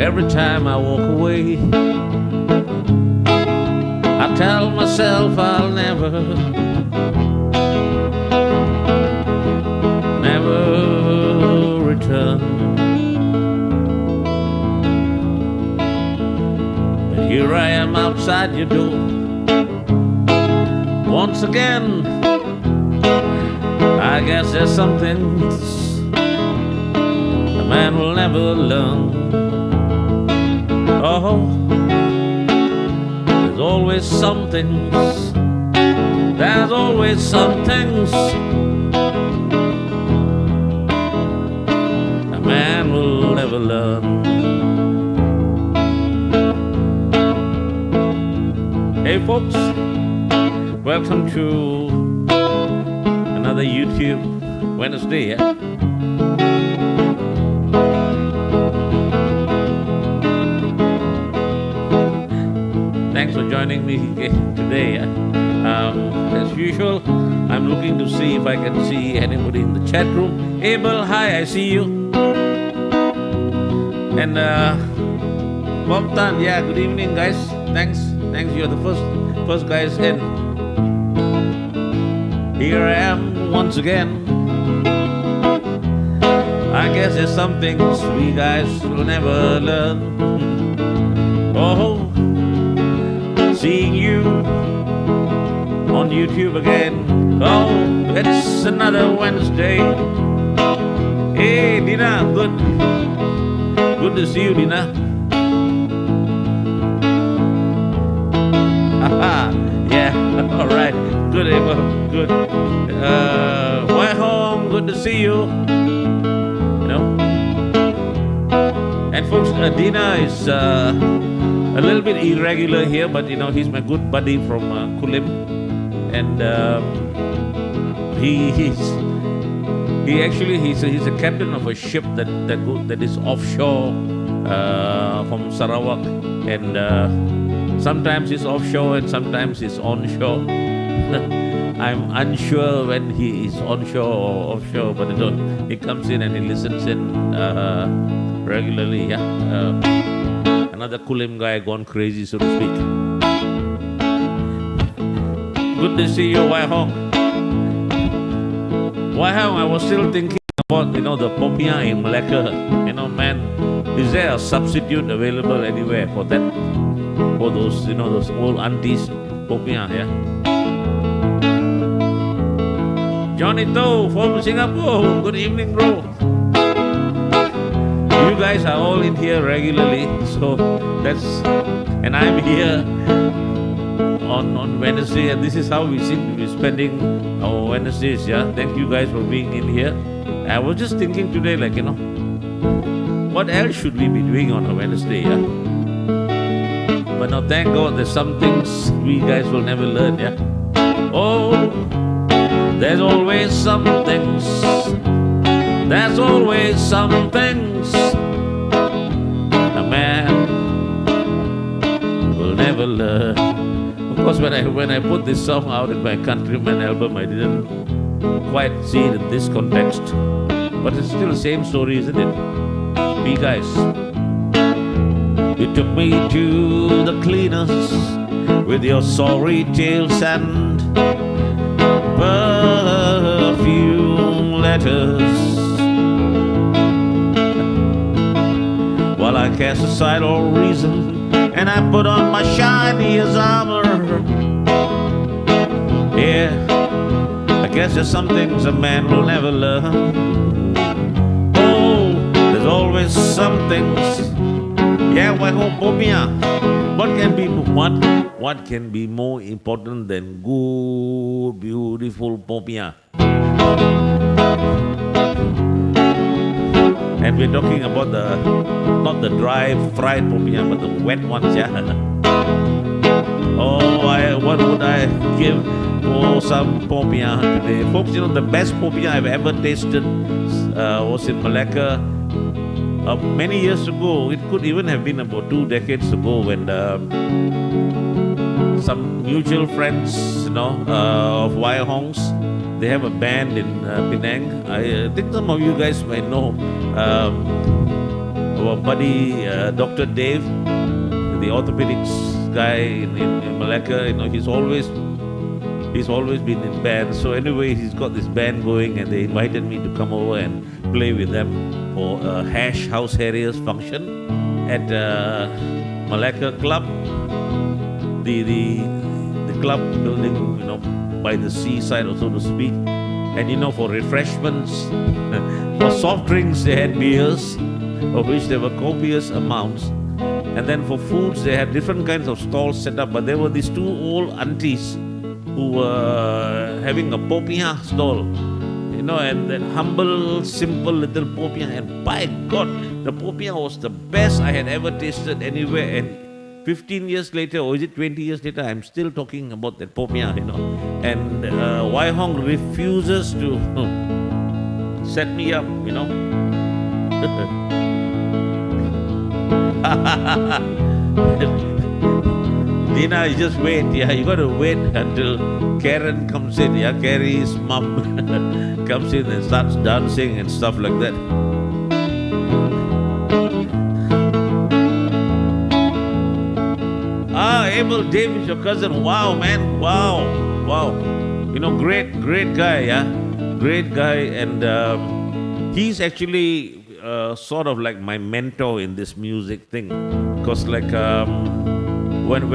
Every time I walk away, I tell myself I'll never return. But here I am outside your door once again. I guess there's some things a man will never learn. Oh, there's always some things, there's always some things a man will never learn. Hey folks, welcome to another YouTube Wednesday. Thanks for joining me today. As usual, I'm looking to see if I can see anybody in the chat room. Abel, hi, I see you. And Bob Tan, yeah, good evening, guys. Thanks, you're the first guys in. Here I am once again. I guess there's some things we guys will never learn. Oh, seeing you on YouTube again. Oh, it's another Wednesday. Hey, Dina, good to see you, Dina. Haha, yeah, all right. Good, Abel, good. Why home? Good to see you. You know. And folks, Dina is a little bit irregular here, but you know he's my good buddy from Kulim, and he's a captain of a ship that is offshore from Sarawak, and sometimes he's offshore and sometimes he's onshore. I'm unsure when he is onshore or offshore, but he comes in and he listens in regularly. Yeah, another Kulim guy gone crazy, so to speak. Good to see you, Wai Hong. Wai Hong, I was still thinking about the popiah in Malacca. Man, is there a substitute available anywhere for that? For those those old aunties popiah, yeah. Johnny To from Singapore, good evening, bro. You guys are all in here regularly, so and I'm here on Wednesday, and this is how we seem to be spending our Wednesdays, yeah. Thank you guys for being in here. I was just thinking today, what else should we be doing on a Wednesday, yeah? But now, thank God, there's some things we guys will never learn, yeah. Oh, there's always some things. There's always some things a man will never learn. Of course, when I put this song out in my Countryman album, I didn't quite see it in this context. But it's still the same story, isn't it? Me, guys. You took me to the cleaners with your sorry tales and perfume letters, while I cast aside all reason and I put on my shiniest armor. Yeah, I guess there's some things a man will never learn. Oh, there's always some things. Yeah, why home popiah? What can be more important than good, beautiful popiah? And we're talking about not the dry fried popiah, but the wet ones, yeah. Oh, what would I give for some popiah today? Folks, the best popiah I've ever tasted was in Malacca. Many years ago. It could even have been about 2 decades ago, when some mutual friends, of Wai Hong's, they have a band in Penang. I think some of you guys might know. our buddy Dr. Dave, the orthopedics guy in Malacca. He's always been in bands. So anyway, he's got this band going, and they invited me to come over and play with them for a Hash House Harriers function at Malacca Club, the club building, by the seaside, or so to speak. And for refreshments, for soft drinks, they had beers, of which there were copious amounts. And then for foods, they had different kinds of stalls set up. But there were these two old aunties who were having a popiah stall, and that humble, simple little popiah. And by God, the popiah was the best I had ever tasted anywhere. And 15 years later, or is it 20 years later, I'm still talking about that popiah, And Wai Hong refuses to set me up, Dina, you just wait, you got to wait until Karen comes in, Carrie's mom comes in and starts dancing and stuff like that. Abel Davis, your cousin. Wow, man. Wow. Great guy, great guy. And he's actually sort of like my mentor in this music thing. Because when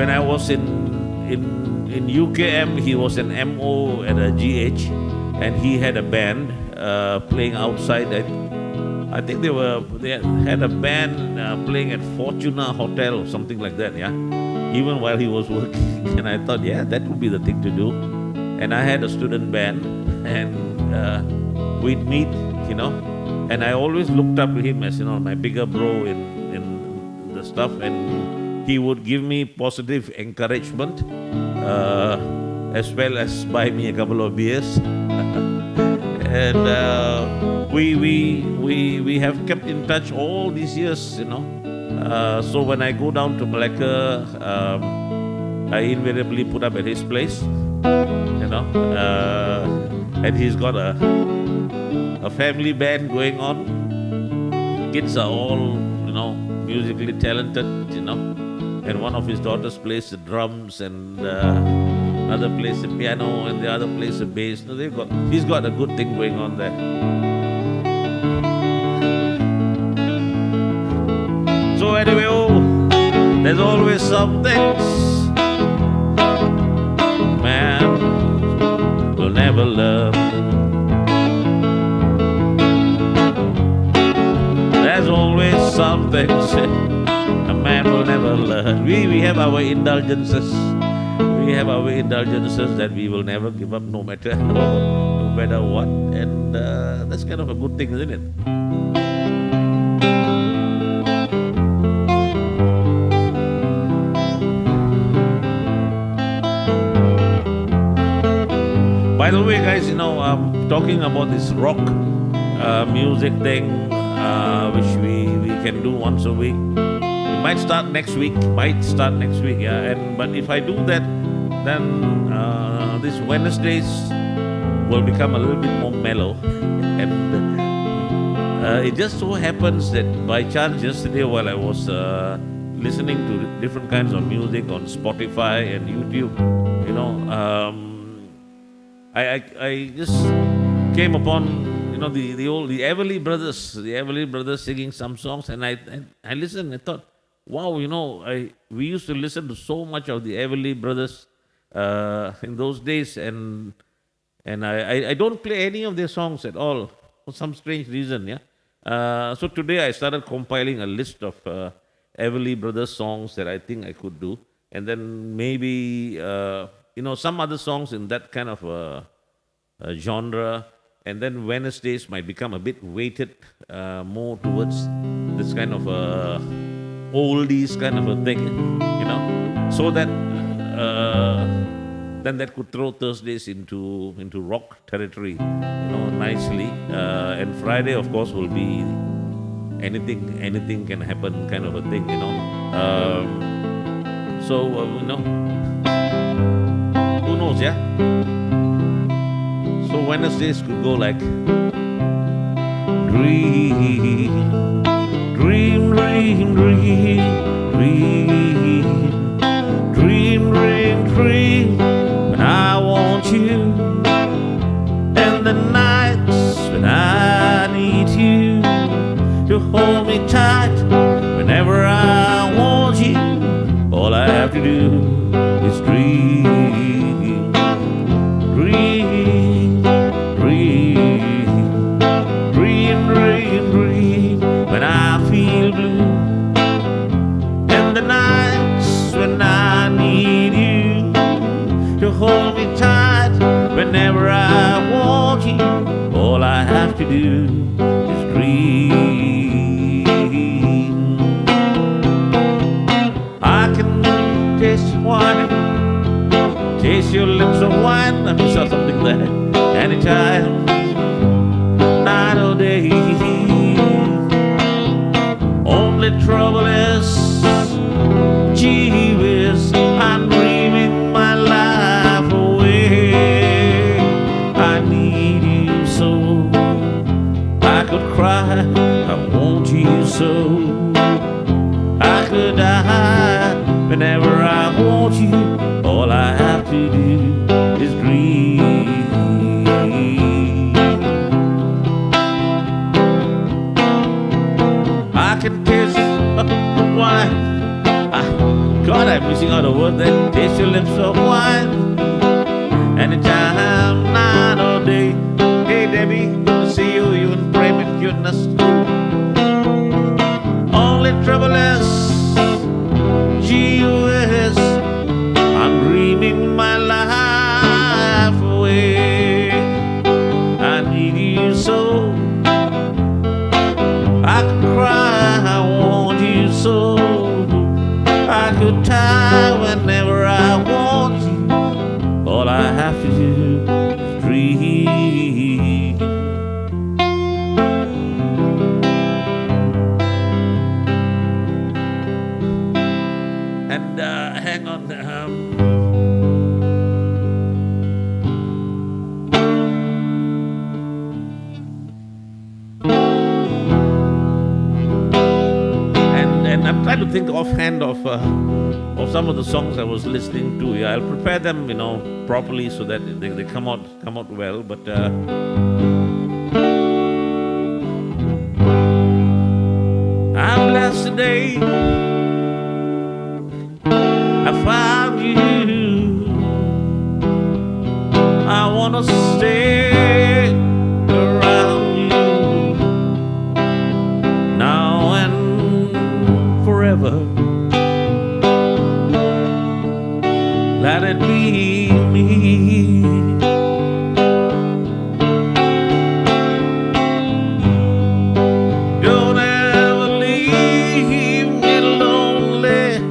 I was in UKM, he was an MO at a GH, and he had a band playing outside. I think they had a band playing at Fortuna Hotel or something like that, even while he was working. And I thought, that would be the thing to do. And I had a student band, and we'd meet, and I always looked up to him as, my bigger bro in the stuff, and he would give me positive encouragement, as well as buy me a couple of beers. And we have kept in touch all these years, So when I go down to Malacca, I invariably put up at his place, and he's got a family band going on. Kids are all, musically talented, and one of his daughters plays the drums, and another plays the piano, and the other plays the bass. He's got a good thing going on there. So anyway, there's always some things man will never learn. There's always some things a man will never learn. We have our indulgences. We have our indulgences that we will never give up, no matter what. And that's kind of a good thing, isn't it? By the way, guys, I'm talking about this rock music thing, which we can do once a week. It might start next week, but if I do that, then these Wednesdays will become a little bit more mellow. And it just so happens that by chance yesterday, while I was listening to different kinds of music on Spotify and YouTube, I just came upon the Everly Brothers singing some songs, and I listened and I thought, wow, we used to listen to so much of the Everly Brothers in those days, and I don't play any of their songs at all for some strange reason. So today I started compiling a list of Everly Brothers songs that I think I could do, and then maybe some other songs in that kind of genre. And then Wednesdays might become a bit weighted more towards this kind of oldies kind of a thing, so that then that could throw Thursdays into rock territory, nicely. And Friday, of course, will be anything can happen kind of a thing, So who knows, So Wednesdays could go like dream Dream, dream, dream, dream. Dream, dream, dream, when I want you. And the nights when I need you to hold me tight whenever I want you. All I have to do is dream, dream, dream, dream, dream, dream, when I feel blue. And the nights when I need you to hold me tight whenever I want you. All I have to do is dream. I can taste wine, taste your lips of wine. I saw something there. Anytime, night or day. Only trouble is, gee whiz, I'm dreaming my life away. I need you so. I could cry, I want you so. I could die whenever I want you. All I have to do is dream. I can taste wine. God, I'm missing out a word there. Taste your lips of wine. Anytime, night or day. Hey Debbie, good to see you. You and pray with goodness. Only trouble is, gee whiz, I'm dreaming my life away. I need you so. I could cry, I want you so. I could die whenever I want you. All I have to do is dream. And hang on. And I'm trying to think offhand of some of the songs I was listening to. Yeah, I'll prepare them, properly so that they come out well. But I'm blessed today. I found you. I wanna stay around you now and forever. Let it be me. Don't ever leave me lonely.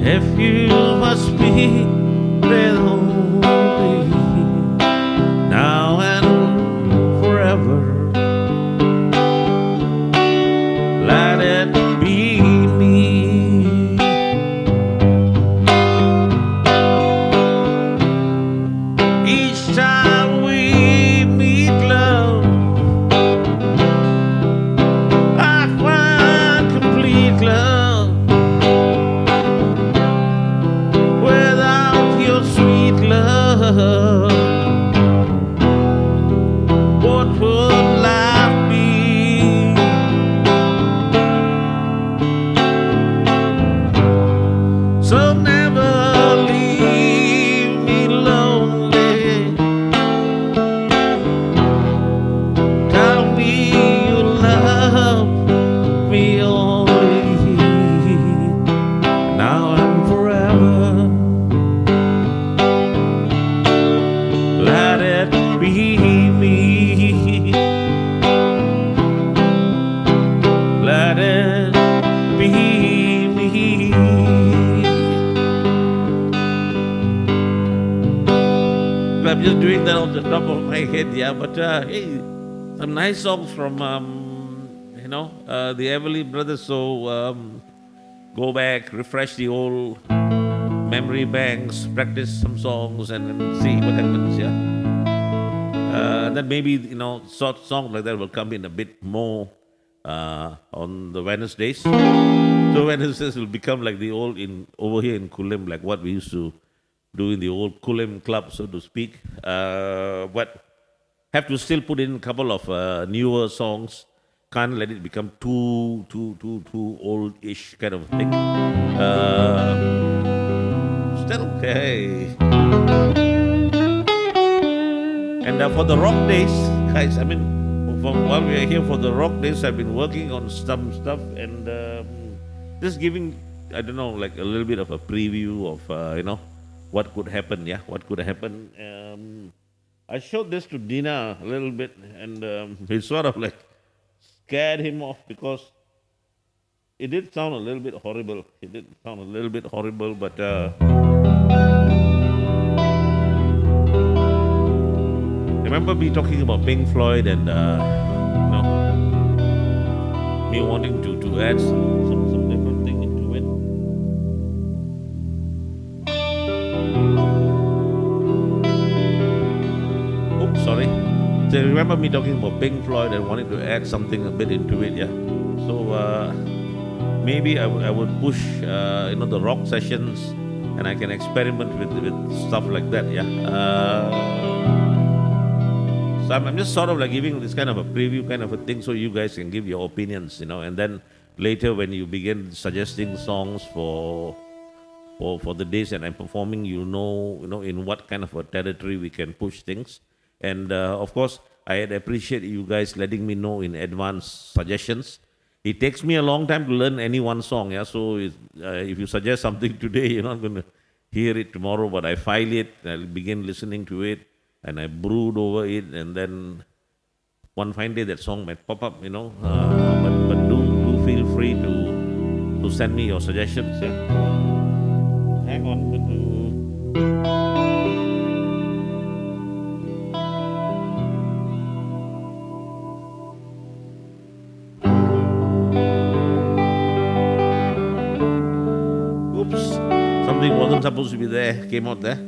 If you must be lonely now and forever, let it be me. Each time we meet, love, I find complete love. Without your sweet love, what would life be? So never leave me lonely. Tell me you love me only now and forever. Let it be me. Let it be me. I'm just doing that on the top of my head, yeah. But hey, some nice songs from the Everly Brothers. So go back, refresh the old memory banks, practice some songs, and see what happens. Yeah. Then maybe sort songs like that will come in a bit more on the Wednesdays. So Wednesdays will become like the old in over here in Kulim, like what we used to do in the old Kulim club, so to speak. But have to still put in a couple of newer songs. Can't let it become too old-ish kind of thing. Still okay. And for the rock days, guys, I mean, while we are here for the rock days, I've been working on some stuff and just giving, I don't know, like a little bit of a preview of, what could happen, yeah, what could happen. I showed this to Dina a little bit and it sort of like scared him off because it did sound a little bit horrible. It did sound a little bit horrible, but remember me talking about Pink Floyd and me wanting to add some different thing into it. Oops, sorry. So remember me talking about Pink Floyd and wanting to add something a bit into it, yeah. So maybe I would push the rock sessions and I can experiment with stuff like that, yeah. So I'm just sort of like giving this kind of a preview kind of a thing so you guys can give your opinions, and then later when you begin suggesting songs for the days that I'm performing, you know in what kind of a territory we can push things. And of course, I'd appreciate you guys letting me know in advance suggestions. It takes me a long time to learn any one song, yeah. So if you suggest something today, you're not going to hear it tomorrow, but I file it, I'll begin listening to it, and I brood over it, and then one fine day that song might pop up, but do feel free to send me your suggestions. Yeah. Hang on. Oops, something wasn't supposed to be there, came out there.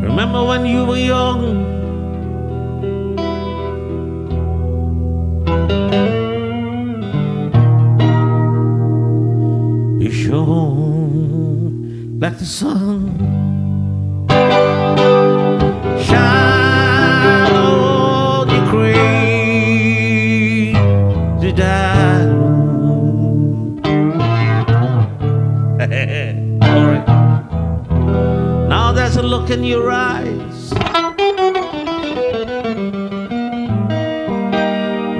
Remember when you were young? You shone like the sun, shine on your crazy diamond. All right. Now there's a look in your eyes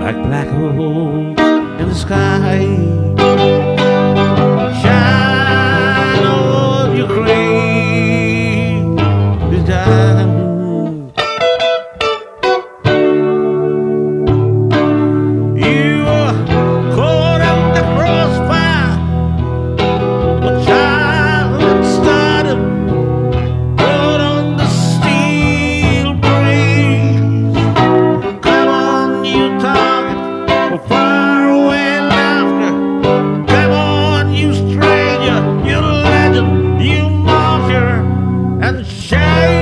like black holes in the sky. Shine on your crazy diamond. You were caught in the crossfire, but child started. Far away laughter. Come on, you stranger, you legend, you martyr, and shame.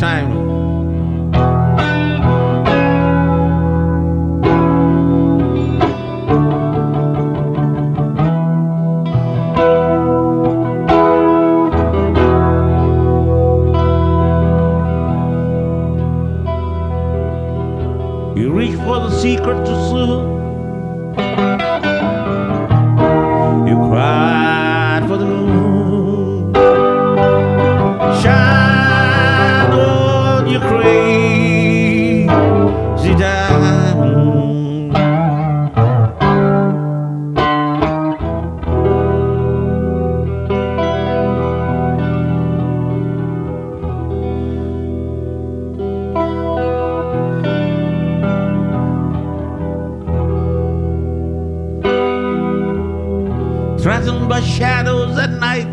time. You reach for the secret to soothe. You cried for the moon. Shine on your crazy diamond. Threatened by shadows at night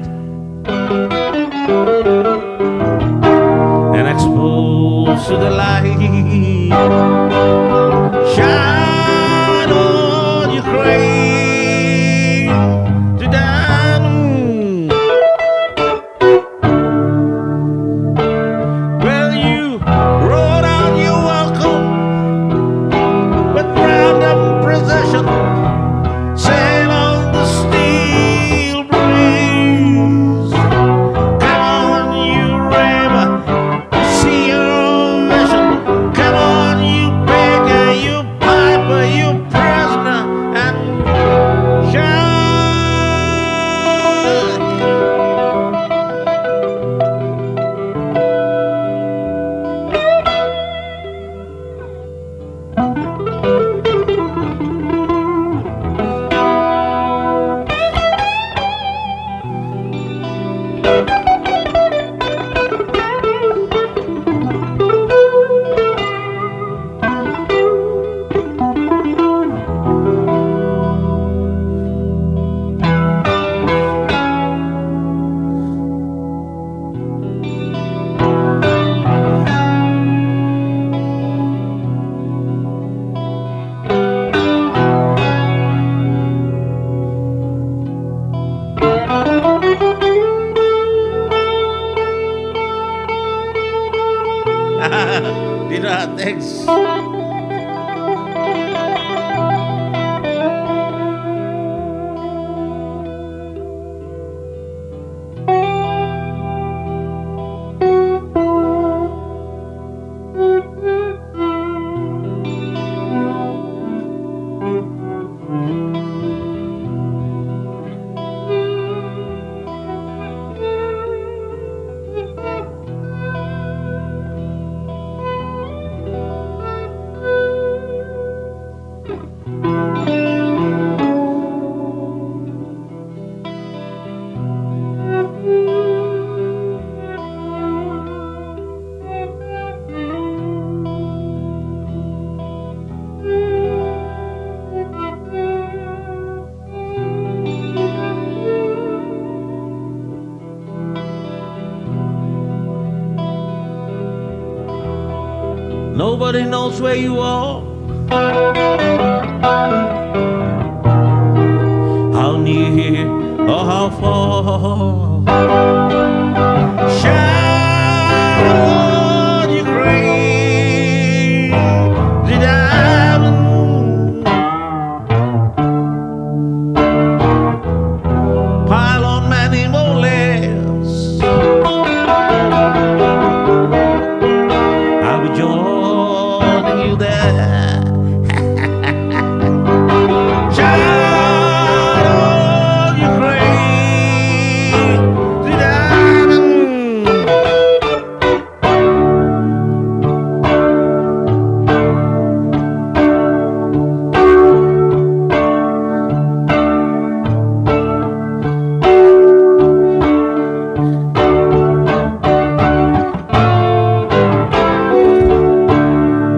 and exposed to the light. Shine on your crazy diamond. Well, you wrote out your welcome with random precision. Sail on the steel breeze. Come on, you raver, see your vision. Come on, you beggar, you piper, you prisoner, and shine. Thanks. Nobody knows where you are, how near or how far. Shine on your crazy diamond. Pile on many more layers. I'll be joining you there. Shine on your crazy diamond.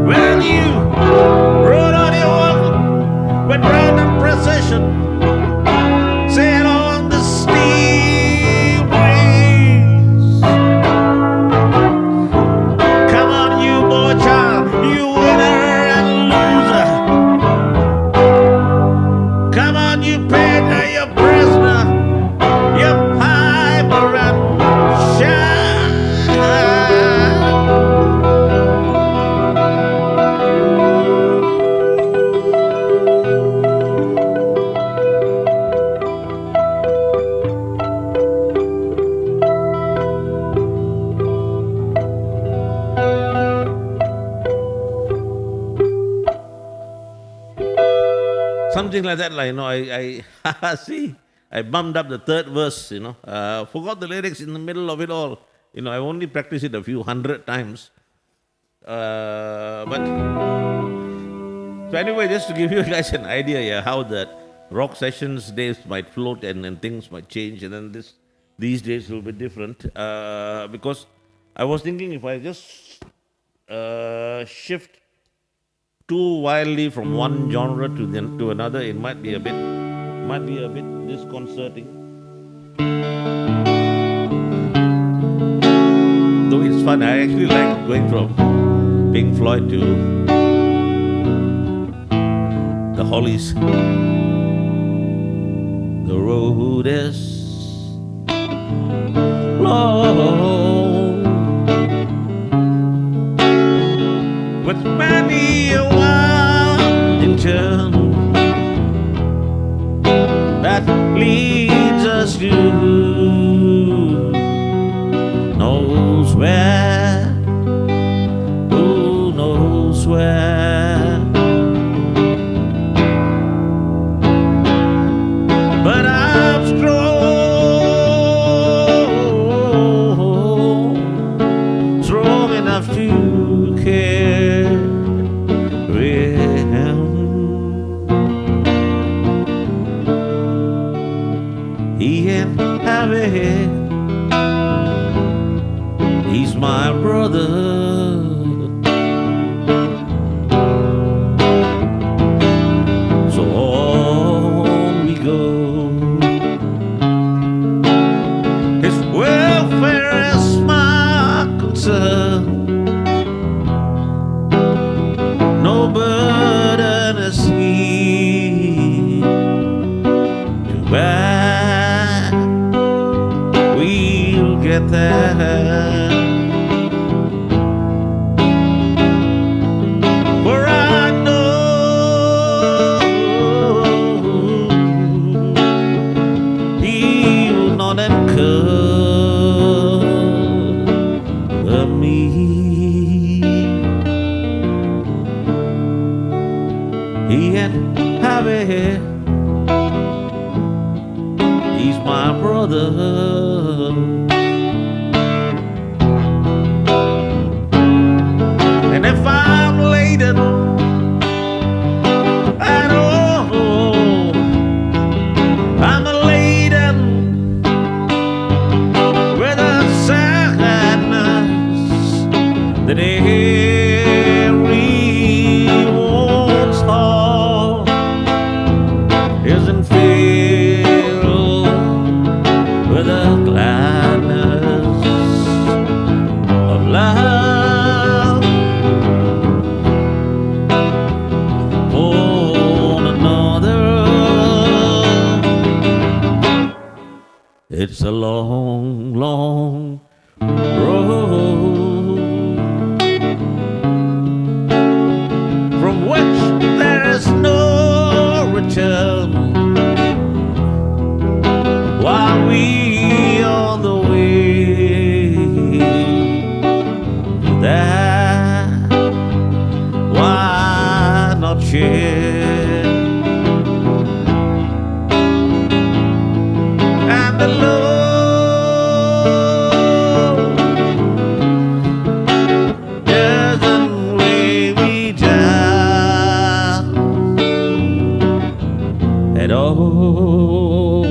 When you rode on your walker with random precision, sail on the steel breeze. Come on, you boy child, you winner and loser. Come on, you beggar, you prisoner, you piper and shine. something like that. Like, I see. I bumped up the third verse. Forgot the lyrics in the middle of it all. I only practiced it a few hundred times. But so anyway, just to give you guys an idea, how that rock sessions days might float and things might change, and then these days will be different. Because I was thinking if I just shift too wildly from one genre to another, it might be a bit disconcerting. Though it's fun, I actually like going from Pink Floyd to the Hollies. The road is long with many a winding turn that leads us to knows where, who knows where. But I'm strong enough to carry him. He ain't heavy, he's my brother. So on we go. His welfare is my concern. No burden is he to bear. We'll get there. For I know he will not incur me. He ain't heavy, he's my brother. And if I'm laden at all, I'm laden with a sadness that everyone's heart isn't filled with a gladness of love. It's a long, long road from which there is no return while we on the way there. Why not share? And the Lord doesn't weigh me down at all.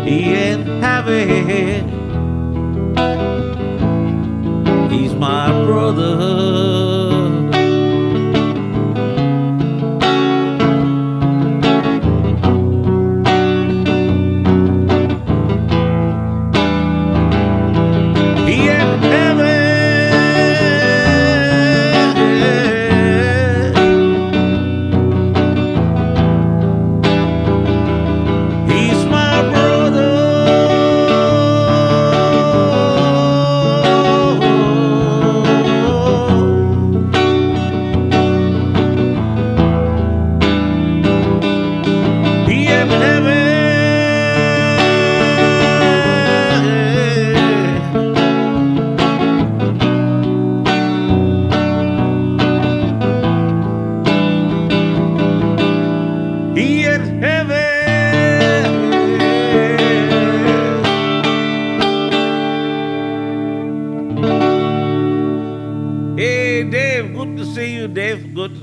He ain't heavy, he's my brother.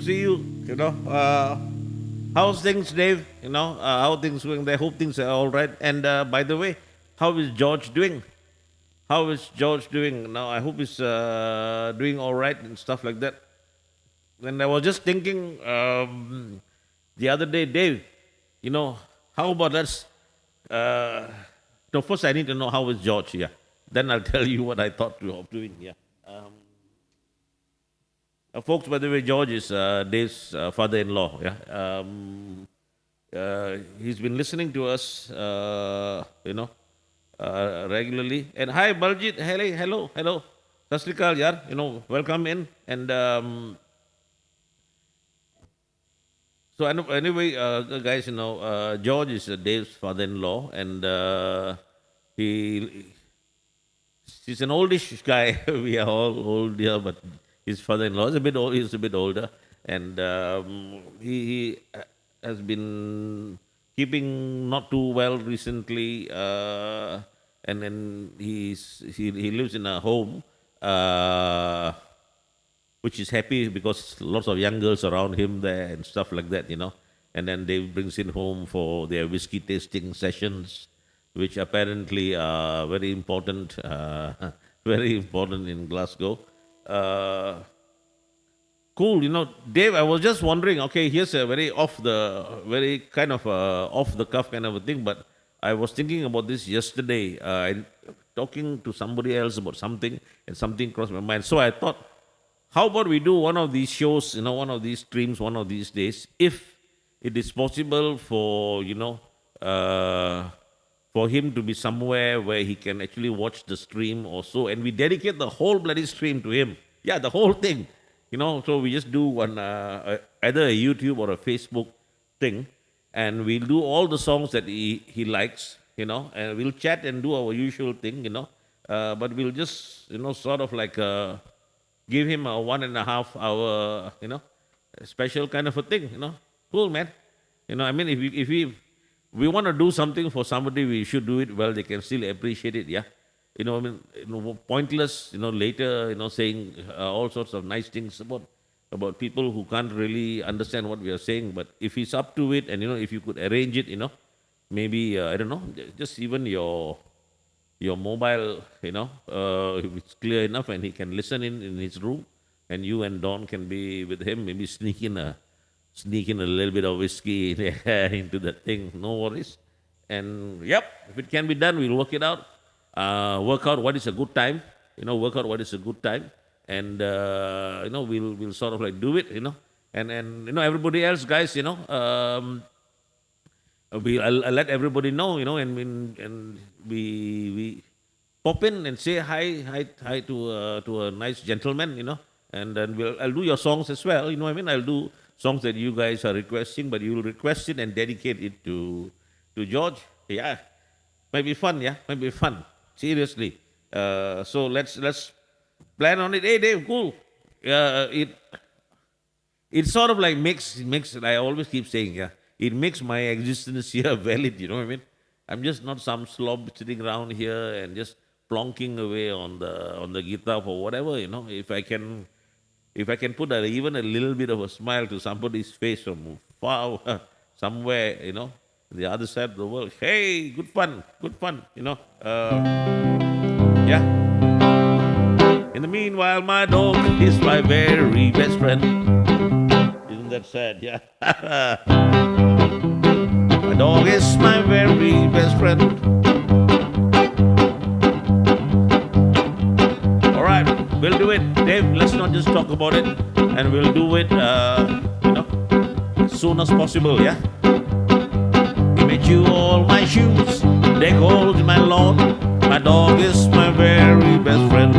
see you. How's things, Dave? How things going? I hope things are all right. And by the way, how is George doing? How is George doing now? I hope he's doing all right and stuff like that. And I was just thinking the other day, Dave, how about us? No, first I need to know how is George, yeah. Then I'll tell you what I thought of doing, yeah. Folks, by the way, George is Dave's father-in-law, yeah. He's been listening to us, regularly. And hi, Baljit, hello. Sasrikal, yeah, welcome in. And so anyway, guys, George is Dave's father-in-law, and he's an oldish guy. We are all old here, but his father-in-law is a bit old. He's a bit older, and he has been keeping not too well recently, and then he lives in a home. Which is happy because lots of young girls around him there and stuff like that, And then Dave brings him home for their whiskey tasting sessions, which apparently are very important, in Glasgow. Cool, Dave, I was just wondering, okay, here's a very off the cuff kind of a thing, but I was thinking about this yesterday, talking to somebody else about something, and something crossed my mind. So I thought, how about we do one of these shows, one of these streams, one of these days, if it is possible for, for him to be somewhere where he can actually watch the stream or so, and we dedicate the whole bloody stream to him. Yeah, the whole thing, so we just do one, either a YouTube or a Facebook thing, and we'll do all the songs that he likes, and we'll chat and do our usual thing, but we'll just, sort of like, give him a 1.5 hour, special kind of a thing, Cool, man. I mean, if we want to do something for somebody, we should do it well. They can still appreciate it, yeah. Pointless, later, saying all sorts of nice things about people who can't really understand what we are saying. But if he's up to it, and, if you could arrange it, maybe, I don't know, just even your mobile, if it's clear enough and he can listen in his room, and you and Don can be with him, maybe sneak in a little bit of whiskey into that thing, no worries. And yep, if it can be done, we'll work it out. Work out what is a good time, and we'll sort of like do it, and everybody else, guys, I'll let everybody know, and we pop in and say hi to a nice gentleman, and then I'll do your songs as well, I'll do songs that you guys are requesting, but you'll request it and dedicate it to George. Yeah, might be fun, seriously. So let's plan on it. Hey, Dave, cool. It sort of like makes. I always keep saying, yeah. It makes my existence here valid, I'm just not some slob sitting around here and just plonking away on the guitar for whatever, If I can put even a little bit of a smile to somebody's face from far somewhere, the other side of the world. Hey, good fun, yeah. In the meanwhile, my dog is my very best friend. Isn't that sad? Yeah. My dog is my very best friend. All right, we'll do it. Dave, let's not just talk about it, and we'll do it, as soon as possible, yeah? Give me you all my shoes, they hold my lawn. My dog is my very best friend.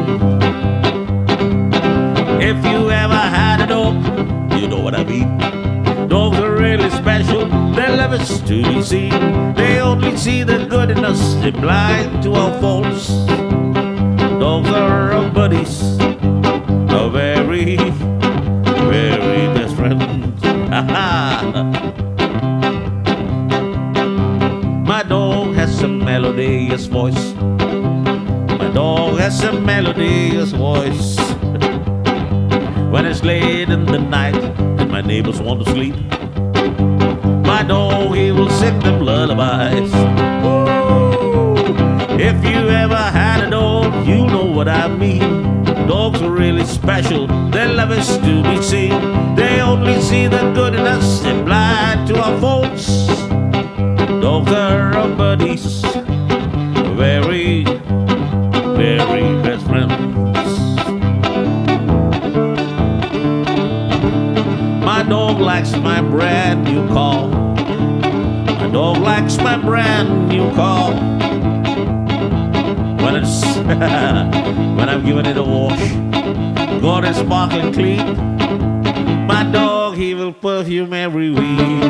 If you ever had a dog, you know what I mean. Dogs are really special, their love is to be seen. They only see the good in us, they're blind to our faults. Dogs are our buddies, our very, very best friends. My dog has a melodious voice. My dog has a melodious voice. When it's late in the night and my neighbors want to sleep. My dog, he will sing them lullabies. If you ever had a dog, you know what I mean. Dogs are really special, their love is to be seen. They only see the good in us, they're blind to our faults. Dogs are our buddies, very, very best friends. My dog likes my brand new car. My dog likes my brand new car. When it's when I've given it a wash, got it sparkling clean. My dog, he will perfume every wheel.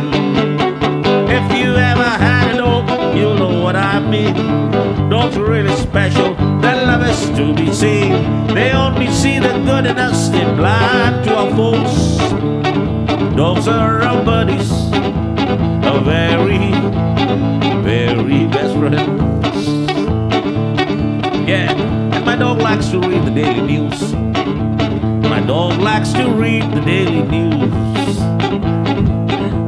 If you ever had a dog, you'll know what I mean. Dogs are really special, their love is to be seen. They only see the good in us, they're blind to our faults. Dogs are our buddies, our very, very best friends. Yeah, and my dog likes to read the daily news. My dog likes to read the daily news.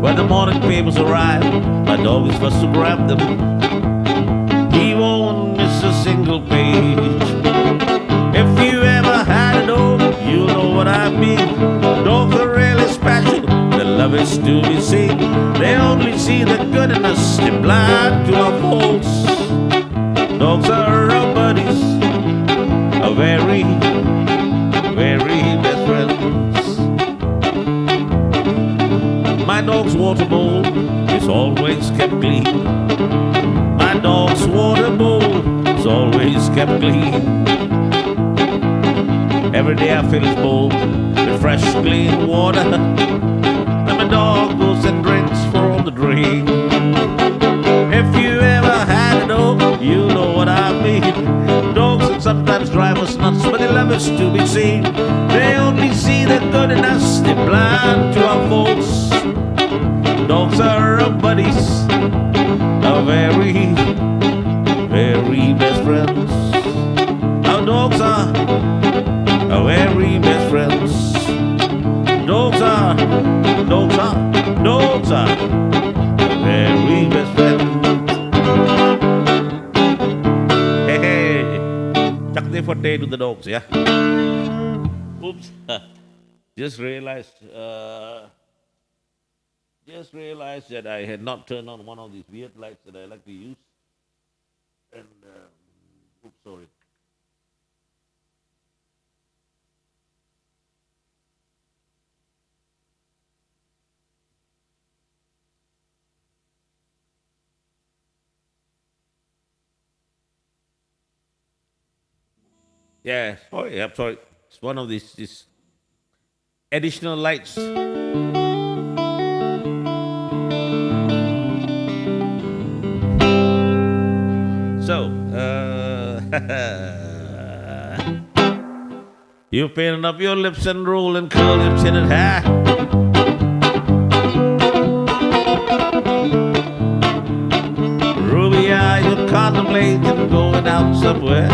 When the morning papers arrive, my dog is first to grab them. He won't miss a single page. If you ever had a dog, you know what I mean. Dogs are really special, their love is to be seen. They only see the good in us, they're blind to our faults. Dogs are our buddies, our very, very best friends. My dog's water bowl is always kept clean. My dog's water bowl is always kept clean. Every day I fill his bowl with fresh, clean water. Then my dog goes and drinks from the drain. If you ever had a dog, you know what I mean. Dogs can sometimes drive us nuts, but they love us to be seen. They only see the good in us, they're blind to our faults. Dogs are our buddies, our very, very best friends. Our dogs are our very best friends. Dogs are very best friends. Hey, hey, chuck the for day to the dogs, yeah. Oops, just realized that I had not turned on one of these weird lights that I like to use, and oops, sorry. Yeah, sorry, I'm sorry. It's one of these additional lights. So, you painted up your lips and roll and curl your chin and hair. Ruby eyes, you're contemplating going out somewhere.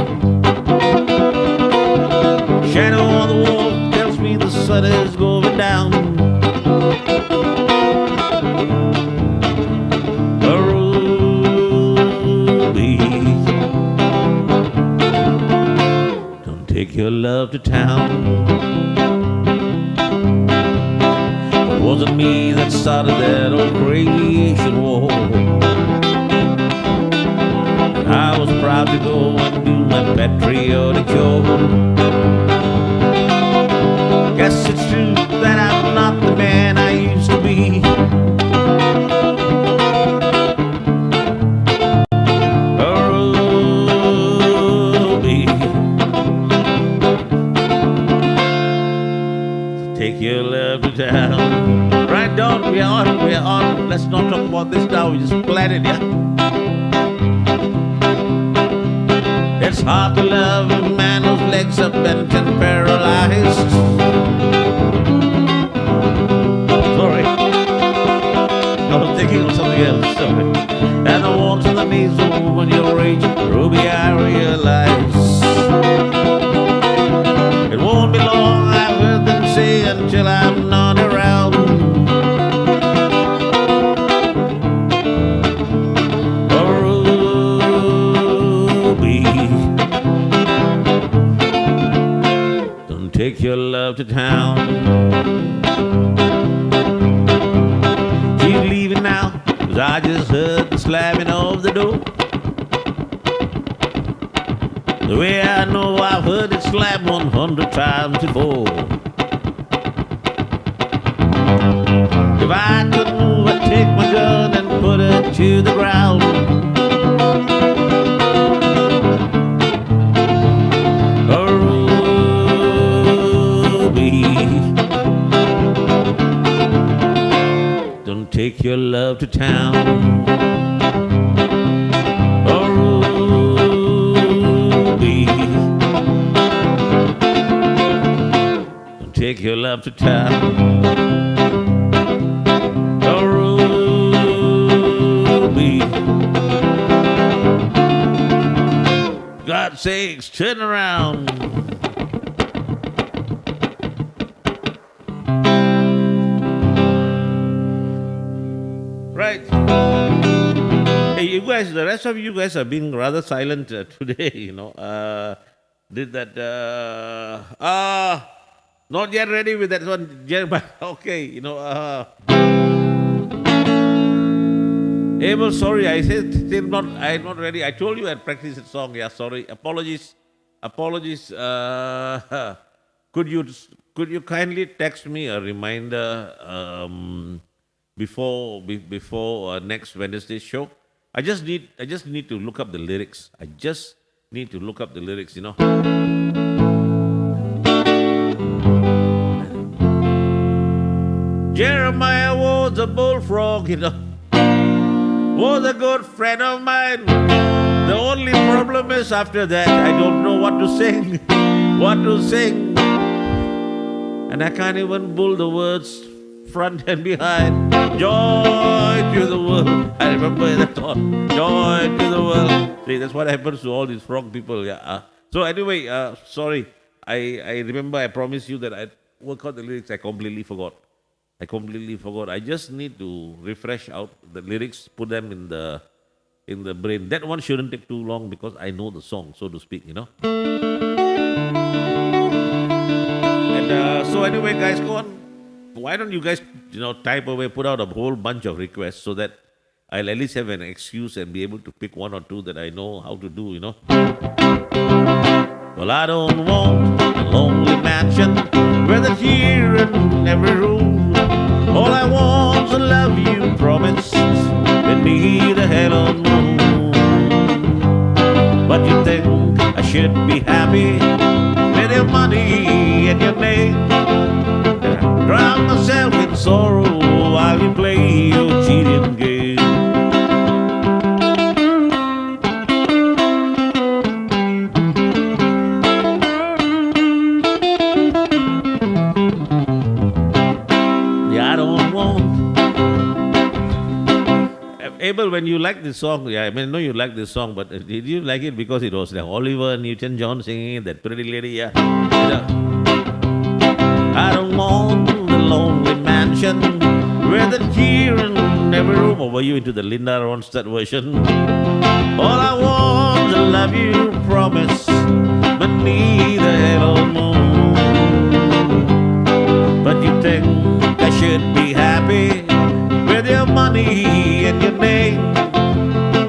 Shadow on the wall tells me the sun is going down. A ruby, don't take your love to town. It wasn't me that started that old creation war. I was proud to go and do my patriotic job. Guess it's true that I'm not the man I used to be. A ruby, take your love to town. Right, Don, we are on. Let's not talk about this now, we just plan it, yeah? It's hard to love a man whose legs are bent and paralyzed. Sorry, I was thinking of something else. Sorry. And the warmth of the knees of when your age, Ruby, I realize it won't be long, I've heard them say, until I'm not around. love to town. She's leaving now, 'cause I just heard the slamming of the door. The way I know I've heard it slam 100 times before. If I could move, I'd take my gun and put it to the ground. Oh, Ruby, don't take your love to town. Oh, Ruby, don't take your love to town. God sakes, turn around. Right. Hey, you guys, the rest of you guys are being rather silent today, you know. Did that, not yet ready with that one, Jeremiah. Okay, you know, Abel, sorry, I said still not. I'm not ready. I told you I'd practice the song. Yeah, sorry. Apologies. Could you kindly text me a reminder before next Wednesday's show? I just need to look up the lyrics. I just need to look up the lyrics. You know. Jeremiah was a bullfrog. You know. Was a good friend of mine. The only problem is after that I don't know what to sing. And I can't even pull the words front and behind. Joy to the world. I remember that thought. Joy to the world. See, that's what happens to all these frog people. Yeah. So anyway, sorry. I remember I promised you that I'd work out the lyrics. I completely forgot. I just need to refresh out the lyrics, put them in the brain. That one shouldn't take too long because I know the song, so to speak, you know. And so anyway, guys, go on. Why don't you guys, type away, put out a whole bunch of requests so that I'll at least have an excuse and be able to pick one or two that I know how to do, you know. Well, I don't want a lonely mansion where the cheer in every room. All I want's a love you promised beneath the halo moon. But you think I should be happy with your money and your name? Drown myself in sorrow while you play your cheating game. Abel, when you like this song, I know you like this song, but did you like it because it was like Oliver Newton-John singing that pretty lady? Yeah. I don't want the lonely mansion where the cheer in every room. Or were you into the Linda Ronstadt version? All I want is a love you promise beneath the halo moon. But you think I should be happy with your money and your name,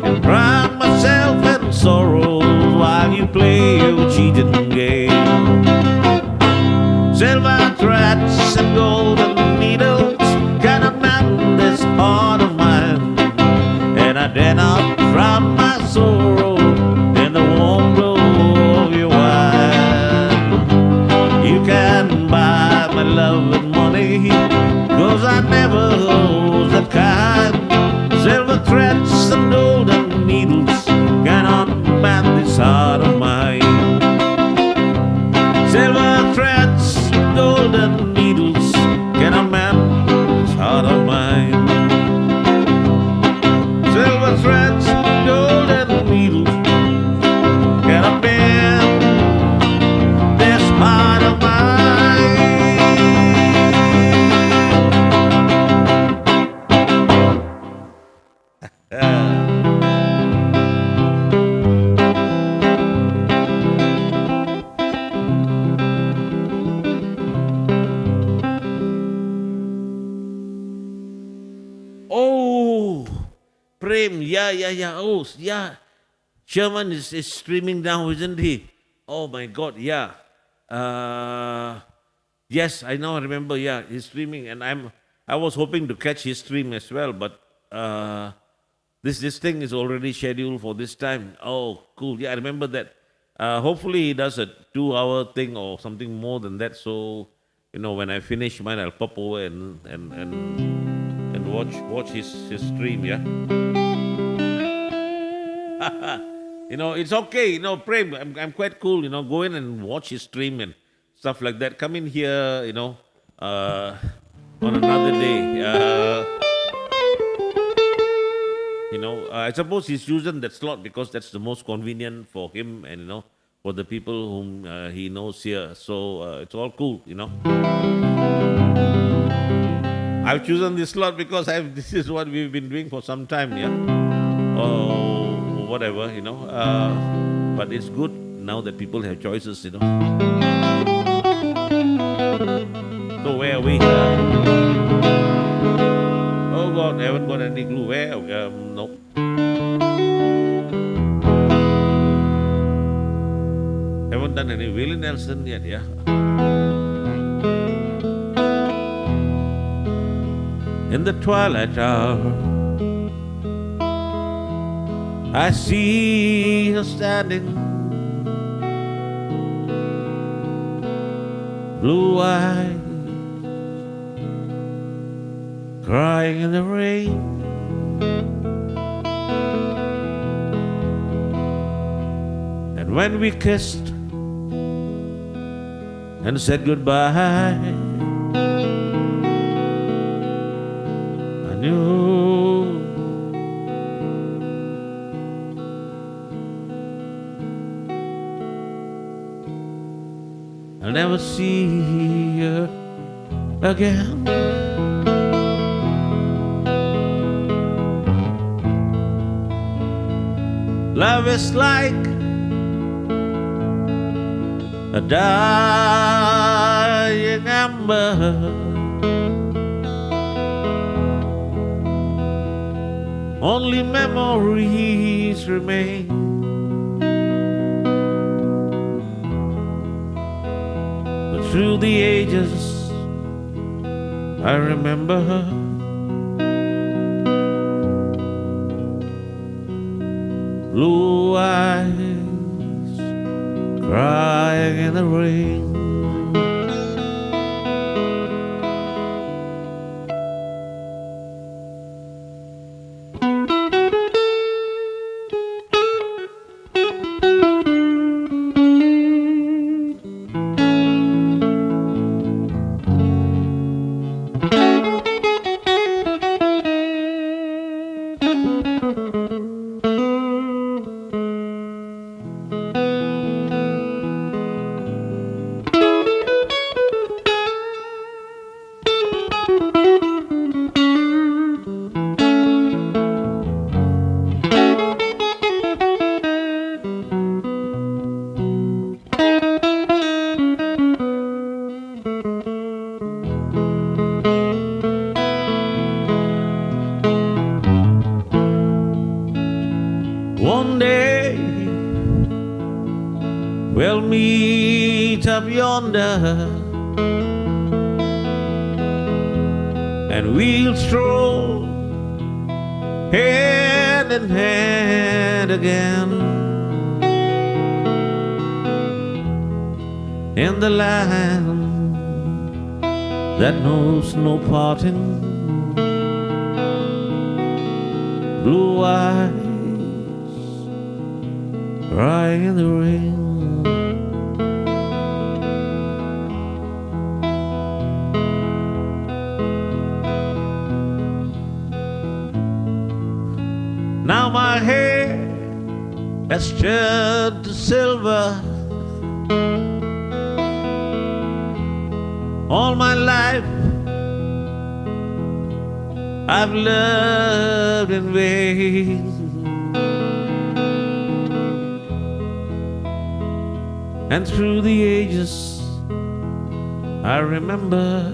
and drown myself in sorrow while you play your cheating game. Silver threads and golden needles cannot mend this heart of mine, and I dare not drown my sorrow in the warm glow of your wine. You can buy my love with money, 'cause I never was that kind. Silver threads and golden needles cannot mend this heart of mine. Silver threads, golden needles cannot mend this heart of mine. Silver threads, golden needles cannot mend this heart of mine. Prem, yeah. Oh, yeah. Sherman is streaming now, isn't he? Oh my God, yeah. Yes, I now remember. Yeah, he's streaming, and I was hoping to catch his stream as well, but this thing is already scheduled for this time. Oh, cool. Yeah, I remember that. Hopefully he does a 2 hour thing or something more than that. So, when I finish mine, I'll pop over and watch his stream. Yeah. It's okay. Prem, I'm quite cool. Go in and watch his stream and stuff like that. Come in here. On another day. I suppose he's using that slot because that's the most convenient for him and for the people whom he knows here. So it's all cool. I've chosen this slot because this is what we've been doing for some time. Yeah. Or whatever. But it's good now that people have choices. So where are we? Oh God, I haven't got any clue. Where? Nope. Haven't done any Willie Nelson yet, yeah. In the twilight hour, I see her standing, blue eyes, crying in the rain. And when we kissed and said goodbye, I knew I'll never see her again. Love is like a dying ember, only memories remain. But through the ages I remember her. Blue eyes, crying in the rain. One day we'll meet up yonder, and we'll stroll hand in hand again in the land that knows no parting. Blue eyes, crying in the rain. Now my hair has turned to silver. All my life I've loved in vain. And through the ages I remember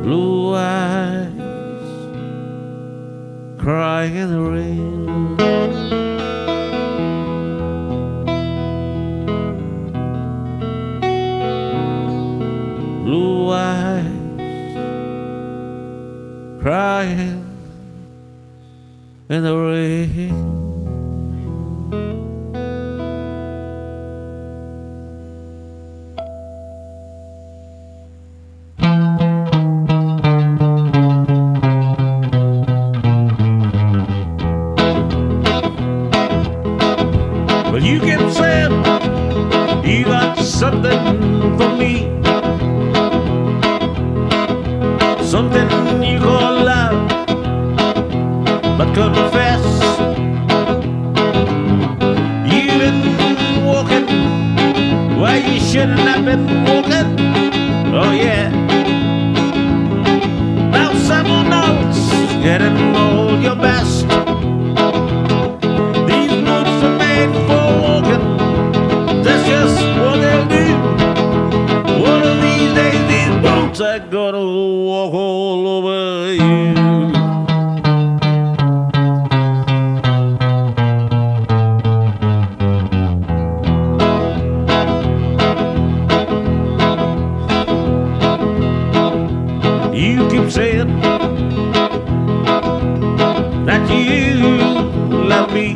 blue eyes, crying in the rain. Blue eyes crying in the rain. Well, you can say you got something for me, something you call love, but confess you've been walking where you shouldn't have been walking. Oh yeah, now someone else getting all your best. These boots are made for walking, that's just what they'll do. One of these days these boots are gonna walk all over you. You keep saying that you love me.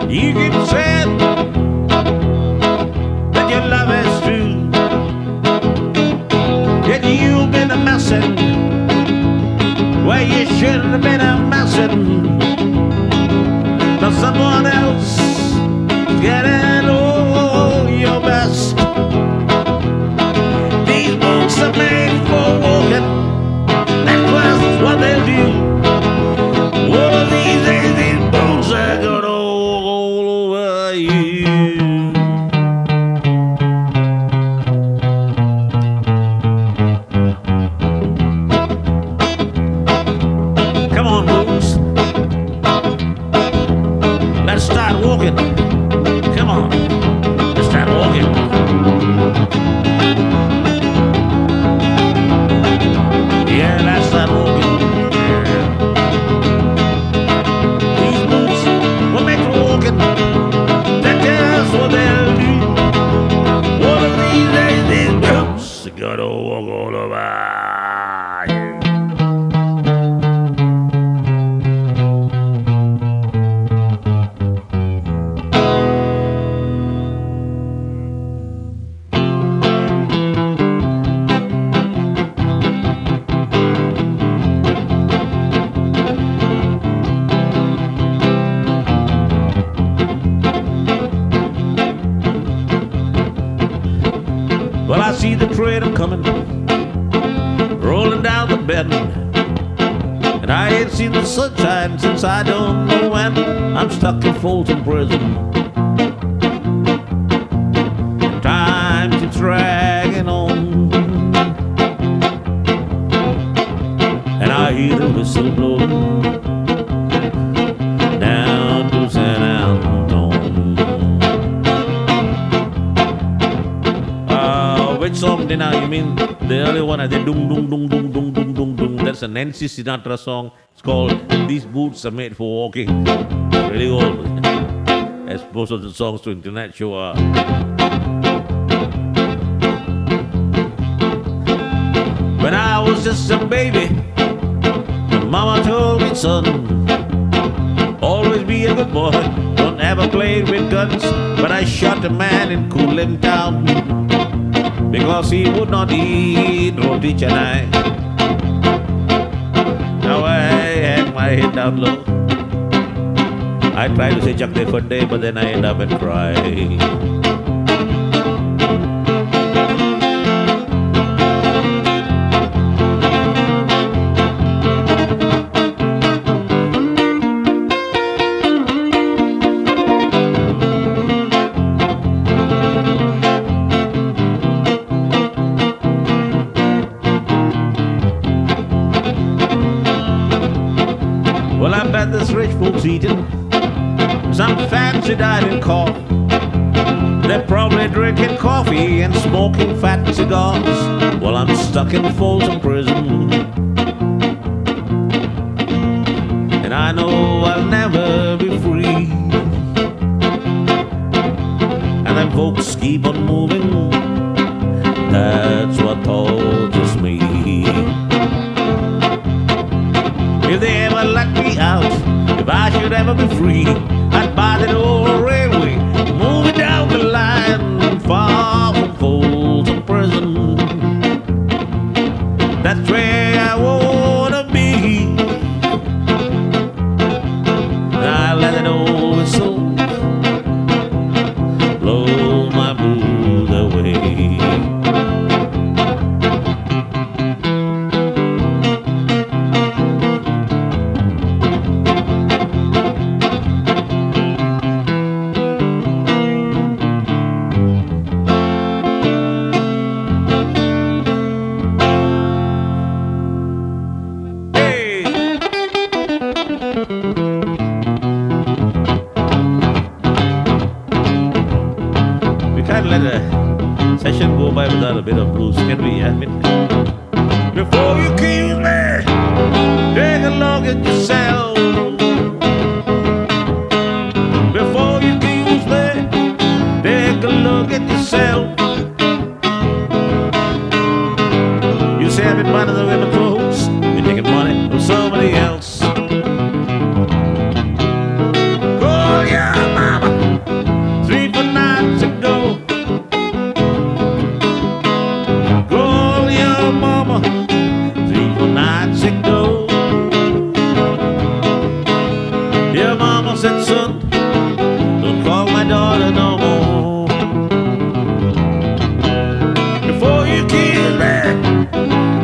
You keep saying that your love is true. Yet you've been a messin' where you shouldn't have been a messin'. Now someone else is getting all your best. These boots are made for walking, that was what they'll do. One of these days these boots are gonna walk all over you. Come on, boots, let's start walking. Come on, let's start walking. Yeah, let's start walking. These boots will make walking, that's just what they'll do. One of these days these boots are gonna walk all over you. Well, I see the train coming, rolling down the bend, and I ain't seen the sunshine since I don't know when. I'm stuck in Folsom Prison, and time keeps dragging on, and I hear the whistle blow down to San Antone. Which song did you mean? The early one, I did dung dung dung dung dung dung dung dung. That's a Nancy Sinatra song. It's called "These Boots Are Made for Walking." Really old, as most of the songs to internet show are. When I was just a baby, my mama told me, son, always be a good boy, don't ever play with guns. But I shot a man in Cooling Town because he would not eat roti canai. Now I hang my head down low. I try to say Jack Day for day, but then I end up and cry. Well, I bet this rich folks eating some fancy dining car. They're probably drinking coffee and smoking fat cigars while I'm stuck in Folsom Prison. could ever be free, I'd buy that old railway, move it down the line, far from Folsom Prison. That's where I wanna be. I let that old whistle blow my blues away. Can't let a session go by without a bit of blues, can we? I mean, before you kill me, take a look at yourself. Before you kill me, take a look at yourself. You say I've been buying the women clothes, you're taking money from somebody else. Call your mama 3-4 nights ago. Call your mama 3-4 nights ago. Your mama said, son, don't call my daughter no more. Before you kill me,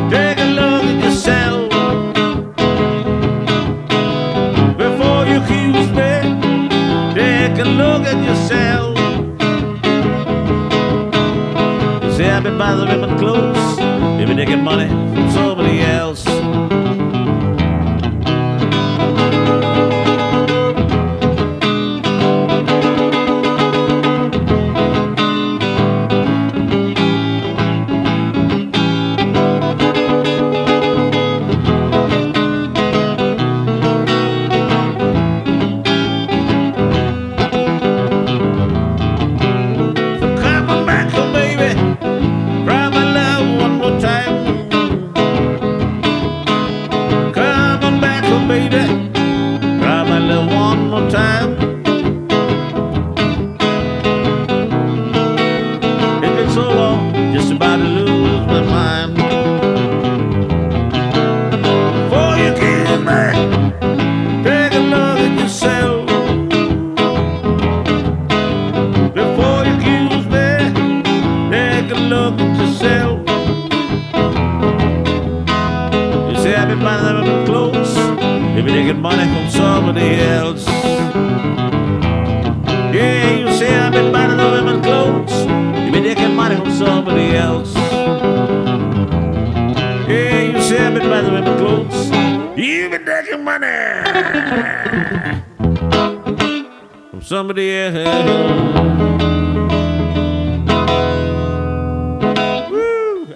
take a look at yourself. Before you accuse me, take a look at yourself. You say I've been buying the women clothes, you've been taking money from somebody else. Baby, cry my love one more time. It's been so long, just about to lose my mind. Before you kill me, take a look at yourself. Before you accuse me, take a look at yourself. You say I've been buying them clothes, you've been taking money from somebody else. Yeah, you say I've been buying the women clothes, you've been taking money from somebody else. Yeah, you say I've been buying the women clothes, you've been taking money from somebody else. Woo!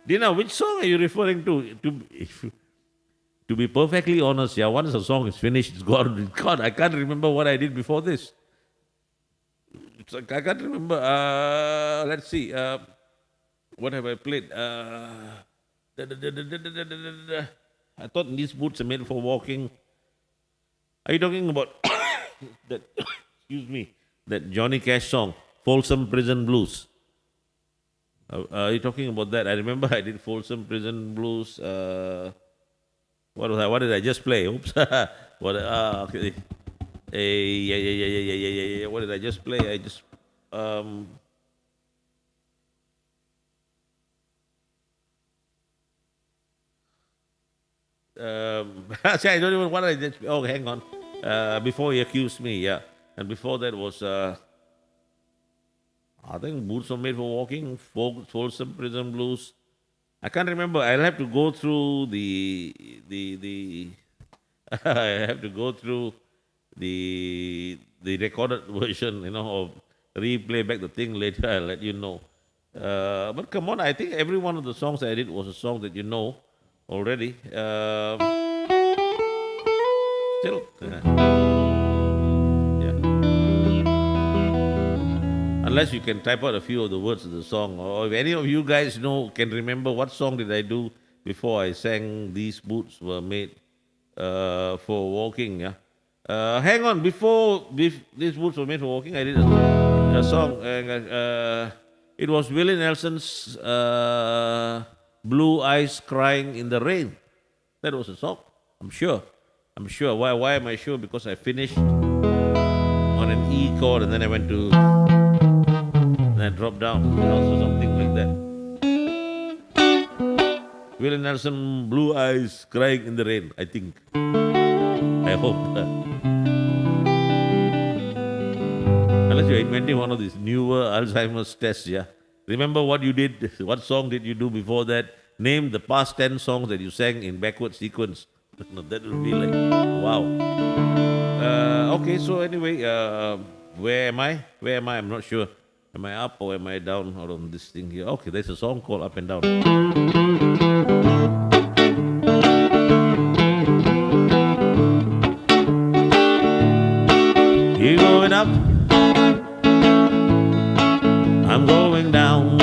Dina, which song are you referring to? To be perfectly honest, yeah, once a song is finished, it's gone. God, I can't remember what I did before this. It's like, I can't remember. Let's see. What have I played? I thought these boots are made for walking. Are you talking about that? Excuse me. That Johnny Cash song, Folsom Prison Blues. Are you talking about that? I remember I did Folsom Prison Blues. What was I? What did I just play? Oops. What? Okay. Yeah. What did I just play? I just see, I don't even what I just. Oh, hang on. Before he accused me, yeah, and before that was I think boots were made for walking. Folsom Prison Blues. I can't remember. I'll have to go through the I have to go through the recorded version, or replay back the thing later. I'll let you know. But come on, I think every one of the songs I did was a song that you know already. Still, yeah. Unless you can type out a few of the words of the song, or if any of you guys can remember what song did I do before I sang "These Boots Were Made for Walking." Yeah, Hang on, before these boots were made for walking, I did a song. It was Willie Nelson's Blue Eyes Crying in the Rain. That was a song, I'm sure. I'm sure. Why am I sure? Because I finished on an E chord and then I went to, then I dropped down. So something like that. Willie Nelson, Blue Eyes Crying in the Rain, I think. I hope. Unless you're inventing one of these newer Alzheimer's tests, yeah? Remember what you did, what song did you do before that? Name the past 10 songs that you sang in backward sequence. That would be like, wow. Okay, so anyway, where am I? Where am I? I'm not sure. Am I up or am I down or on this thing here? Okay, there's a song called Up and Down. You going up, I'm going down.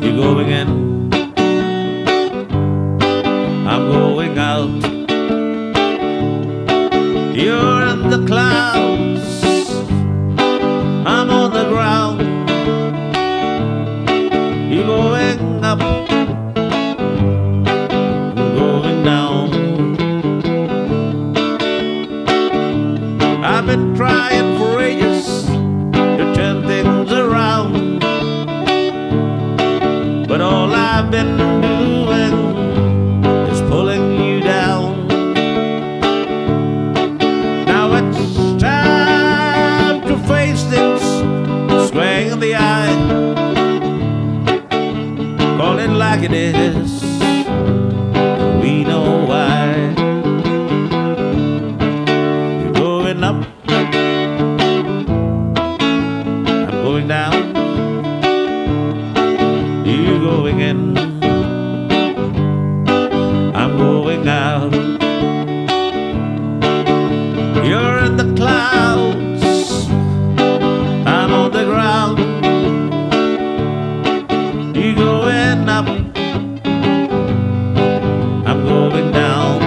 You going in, I'm going out. You're in the clouds, I'm on the ground. You going up, I'm going down. I've been trying for ages to turn things around, but all I've been doing is pulling you down. Now it's time to face things square in the eye, call it like it is, we know why. You're going up, I'm going down. You're going in, I'm going out. You're in the clouds, I'm on the ground. You're going up, I'm going down.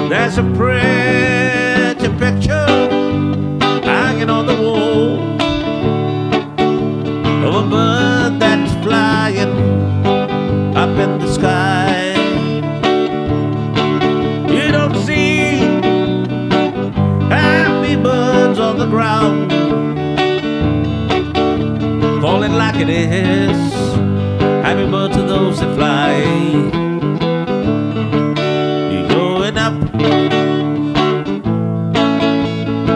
There's a pretty picture hanging on the wall of a bird that's flying up in the sky. You don't see happy birds on the ground, call it like it is, happy birds are those that fly. You're going up,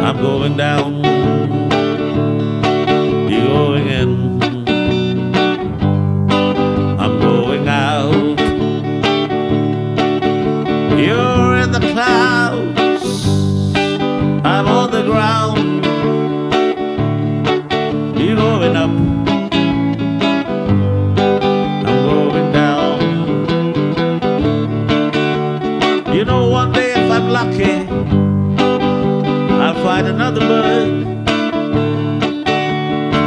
I'm going down. You're going in, I'm going out. You're in the clouds, I'm on the ground. You're going up, I'm going down. You know, one day if I'm lucky, I'll find another bird.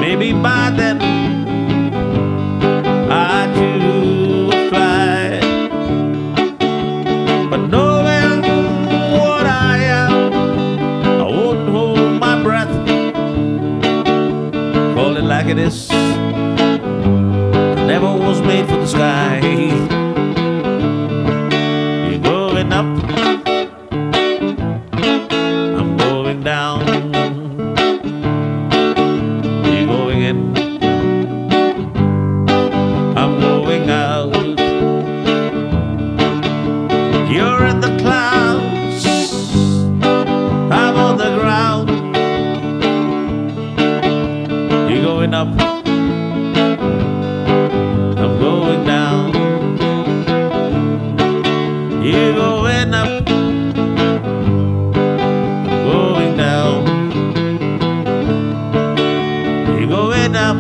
Maybe by then I too will fly. But knowing what I am, I won't hold my breath. Call it like it is, I never was made for the sky. You're going up, I'm going down. You're going in, I'm going out. You're in the clouds, I'm on the ground. You're going up, I'm going down. You're going up, I'm going down. You're going up,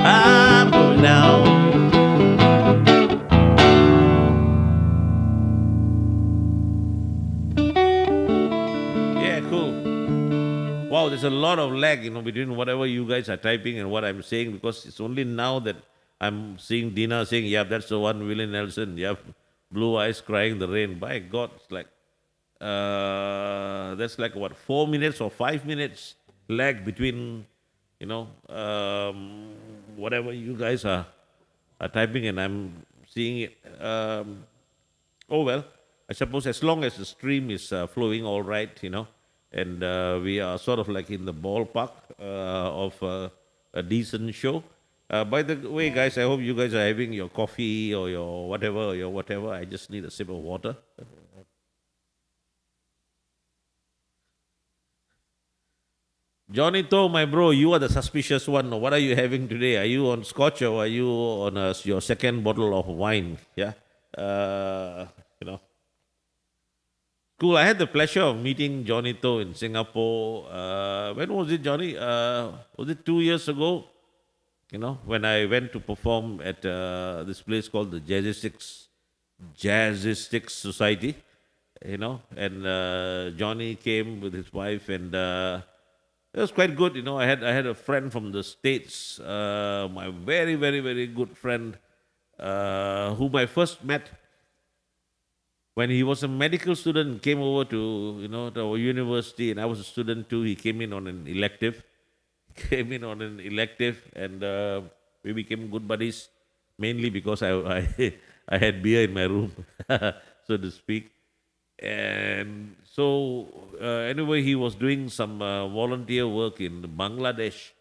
I'm going down. Yeah, cool. Wow, there's a lot of lag, between whatever you guys are typing and what I'm saying, because it's only now that I'm seeing Dina saying, "Yeah, that's the one, Willie Nelson." Yeah, Blue Eyes Crying the Rain. By God, it's like that's like what, 4 minutes or 5 minutes lag between, whatever you guys are typing, and I'm seeing it. Oh well, I suppose as long as the stream is flowing all right, and we are sort of like in the ballpark of a decent show. By the way, guys, I hope you guys are having your coffee or your whatever. I just need a sip of water. Johnny To, my bro, you are the suspicious one. What are you having today? Are you on scotch or are you on your second bottle of wine? Yeah. Uh, you know. Cool. I had the pleasure of meeting Johnny To in Singapore. When was it, Johnny? Was it 2 years ago? When I went to perform at this place called the Jazzistics Society. And Johnny came with his wife, and it was quite good. I had a friend from the States, my very, very, very good friend, whom I first met when he was a medical student, came over to our university, and I was a student too. He came in on an elective, and we became good buddies, mainly because I I had beer in my room, so to speak. And so, anyway, he was doing some volunteer work in Bangladesh,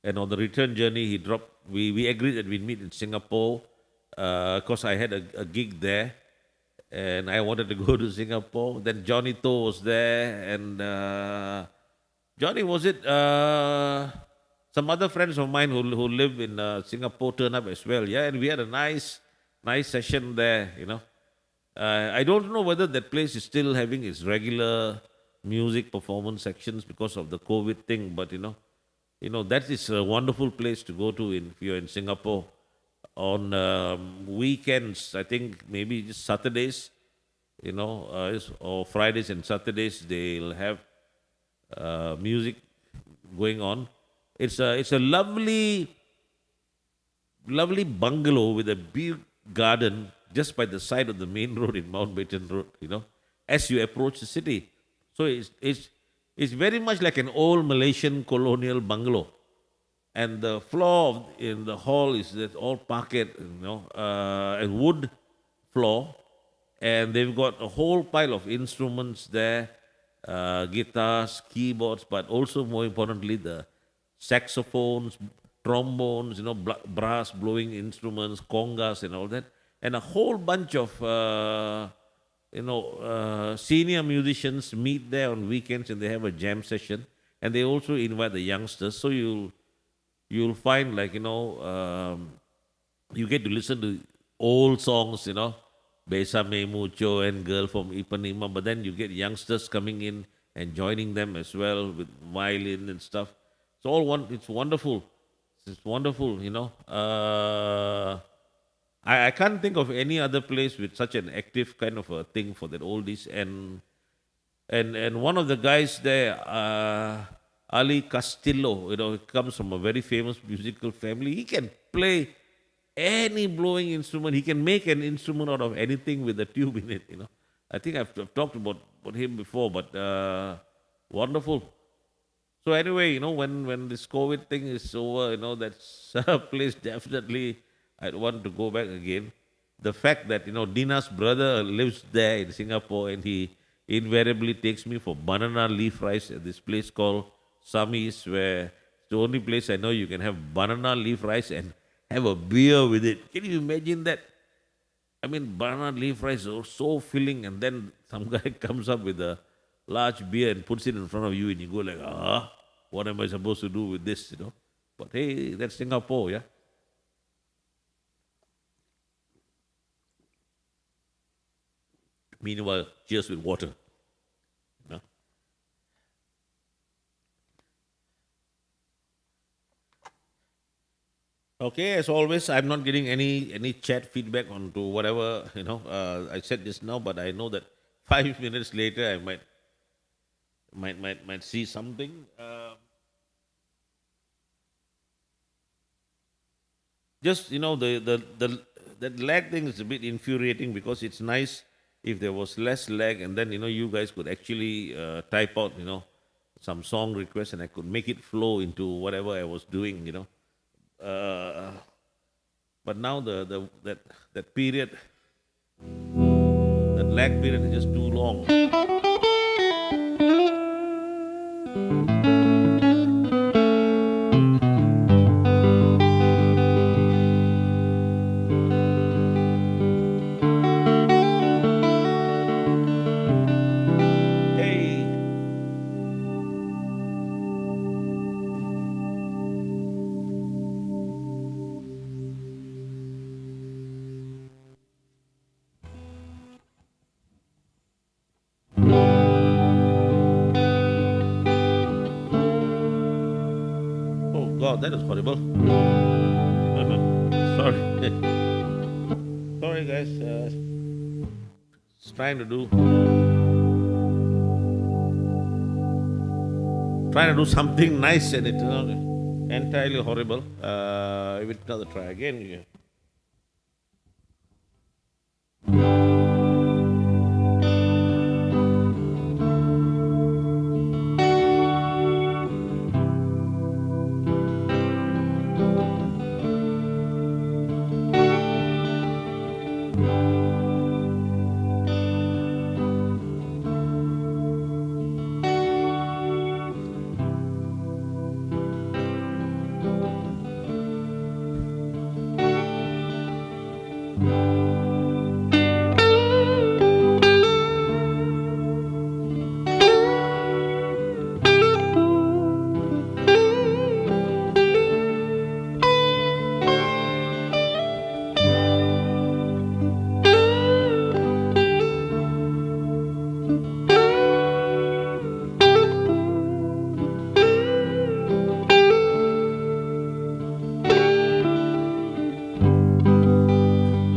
and on the return journey, he dropped. We agreed that we'd meet in Singapore, because I had a gig there, and I wanted to go to Singapore. Then Johnny To was there, and Johnny, was it some other friends of mine who live in Singapore turned up as well? Yeah, and we had a nice session there. I don't know whether that place is still having its regular music performance sections because of the COVID thing, but that is a wonderful place to go to if you're in Singapore. On weekends, I think maybe just Saturdays, or Fridays and Saturdays, they'll have music going on. It's a lovely bungalow with a big garden just by the side of the main road in Mountbatten Road, as you approach the city. So it's very much like an old Malaysian colonial bungalow. And the floor in the hall is that all parquet, and wood floor. And they've got a whole pile of instruments there, guitars, keyboards, but also more importantly, the saxophones, trombones, brass blowing instruments, congas, and all that, and a whole bunch of senior musicians meet there on weekends, and they have a jam session, and they also invite the youngsters. So you'll find, like, you get to listen to old songs, Besame Mucho and Girl from Ipanema, but then you get youngsters coming in and joining them as well with violin and stuff. It's wonderful. It's wonderful. I can't think of any other place with such an active kind of a thing for that oldies. And one of the guys there, Ali Castillo, he comes from a very famous musical family. He can play any blowing instrument. He can make an instrument out of anything with a tube in it. I think I've talked about him before, but wonderful. So anyway, when this COVID thing is over, that's a place definitely I'd want to go back again. The fact that, Dina's brother lives there in Singapore, and he invariably takes me for banana leaf rice at this place called Samis, where it's the only place I know you can have banana leaf rice and have a beer with it. Can you imagine that? I mean, banana leaf rice is so filling, and then some guy comes up with a large beer and puts it in front of you, and you go like, what am I supposed to do with this? But hey, that's Singapore, yeah. Meanwhile, cheers with water. you know. Okay, as always, I'm not getting any chat feedback onto whatever I said just now, but I know that 5 minutes later I might see something. just that lag thing is a bit infuriating because it's nice if there was less lag, and then you guys could actually type out some song requests, and I could make it flow into whatever I was doing. Uh, but now that period, that lag period is just too long. Hey. Oh God, that is horrible. Sorry. Sorry, guys. It's trying to do something nice, and it's entirely horrible. Give it another try again. Yeah.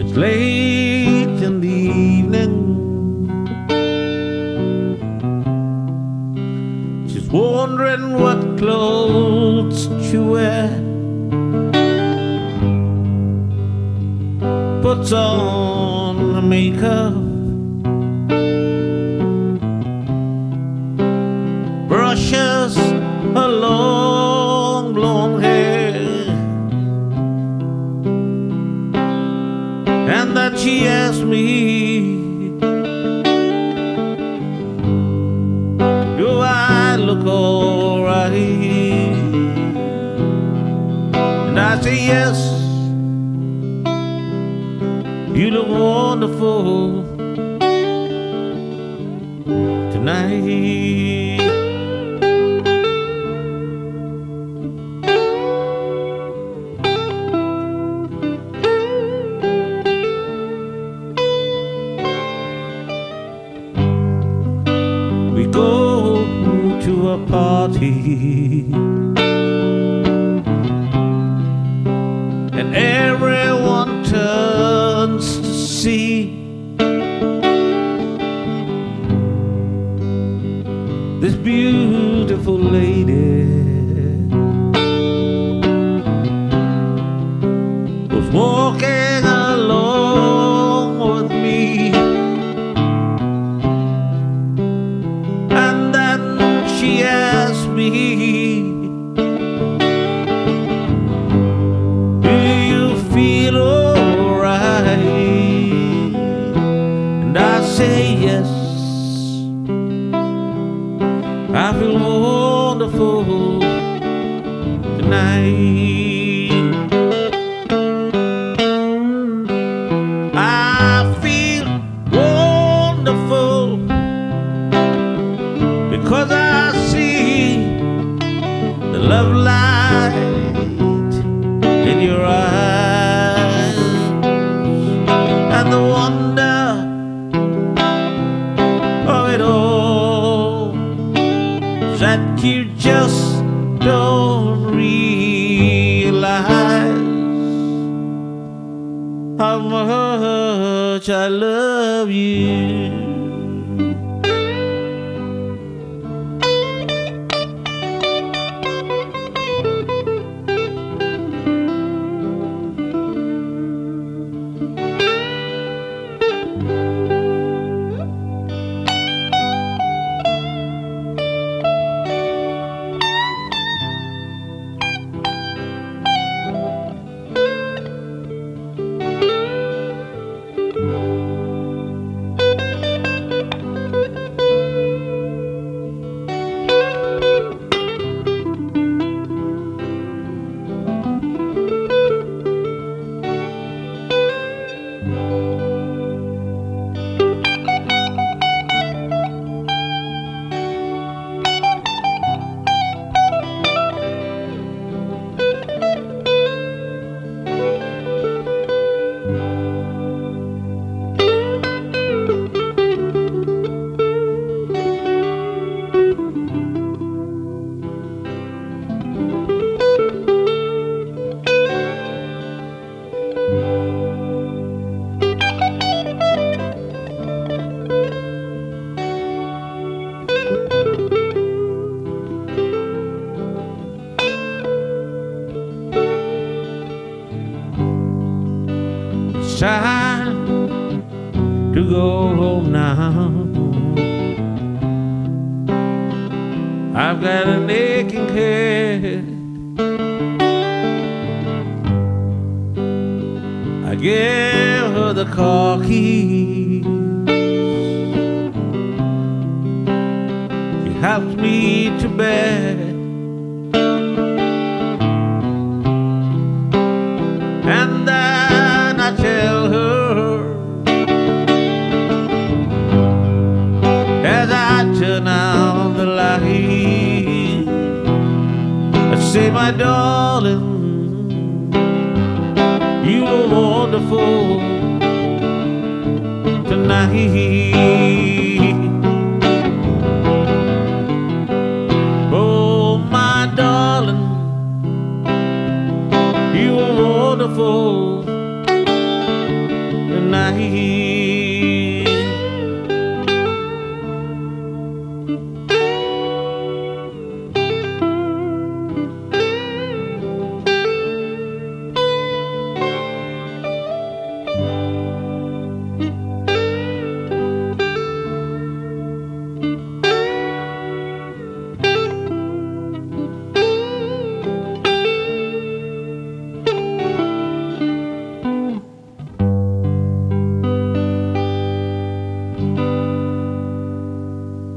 It's late in the evening. She's wondering what clothes to wear. Puts on the makeup, brushes her long blonde hair, and then she asked me, do I look alright? And I say yes, you look wonderful tonight. We go to a party, and everyone turns to see this beautiful lady was walking along with me. And then she asked me, do you feel alright? And I say yes, I feel wonderful tonight. I feel wonderful because I see the love light in your eyes, and the wonder of it all that you just don't realize how much I love you. It's time to go home now. I've got an aching head. I gave her the car keys. She helped me to bed. And then I tell her, as I turn out the light, I say, my darling, you were wonderful tonight. Oh, my darling, you were wonderful tonight.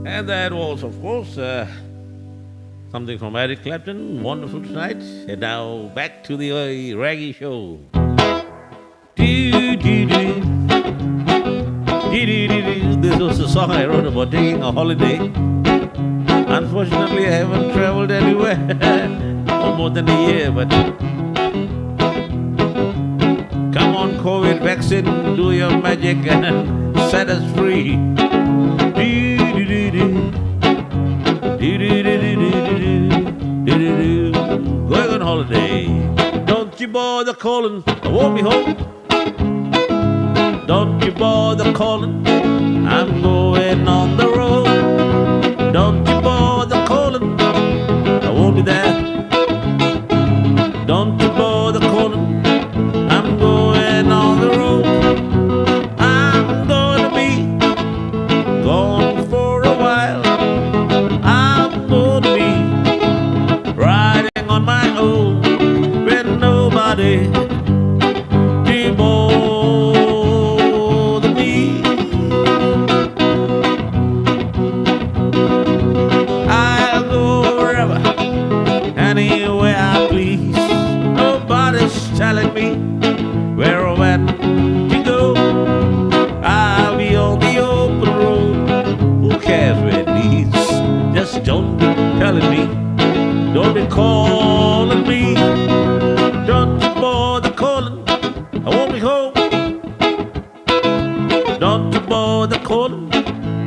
And that was, of course, something from Eric Clapton, wonderful tonight. And now back to the Raggy show. This was a song I wrote about taking a holiday. Unfortunately, I haven't traveled anywhere for more than a year, but come on, COVID vaccine, do your magic and set us free. Going on holiday. Don't you bother calling, I won't be home. Don't you bother calling, I'm going on the road. Don't you bother calling, I won't be there. Don't you bother calling, I'm going on the road. I'm gonna be gone for a while. I'm gonna be riding on my own with nobody to bother me. I'll go wherever, anywhere I please. Nobody's telling me where or when to go. I'll be on the open road. Who cares where it leads? Just don't be telling me. Don't be calling me. Don't you bother calling, I won't be home. Don't you bother calling,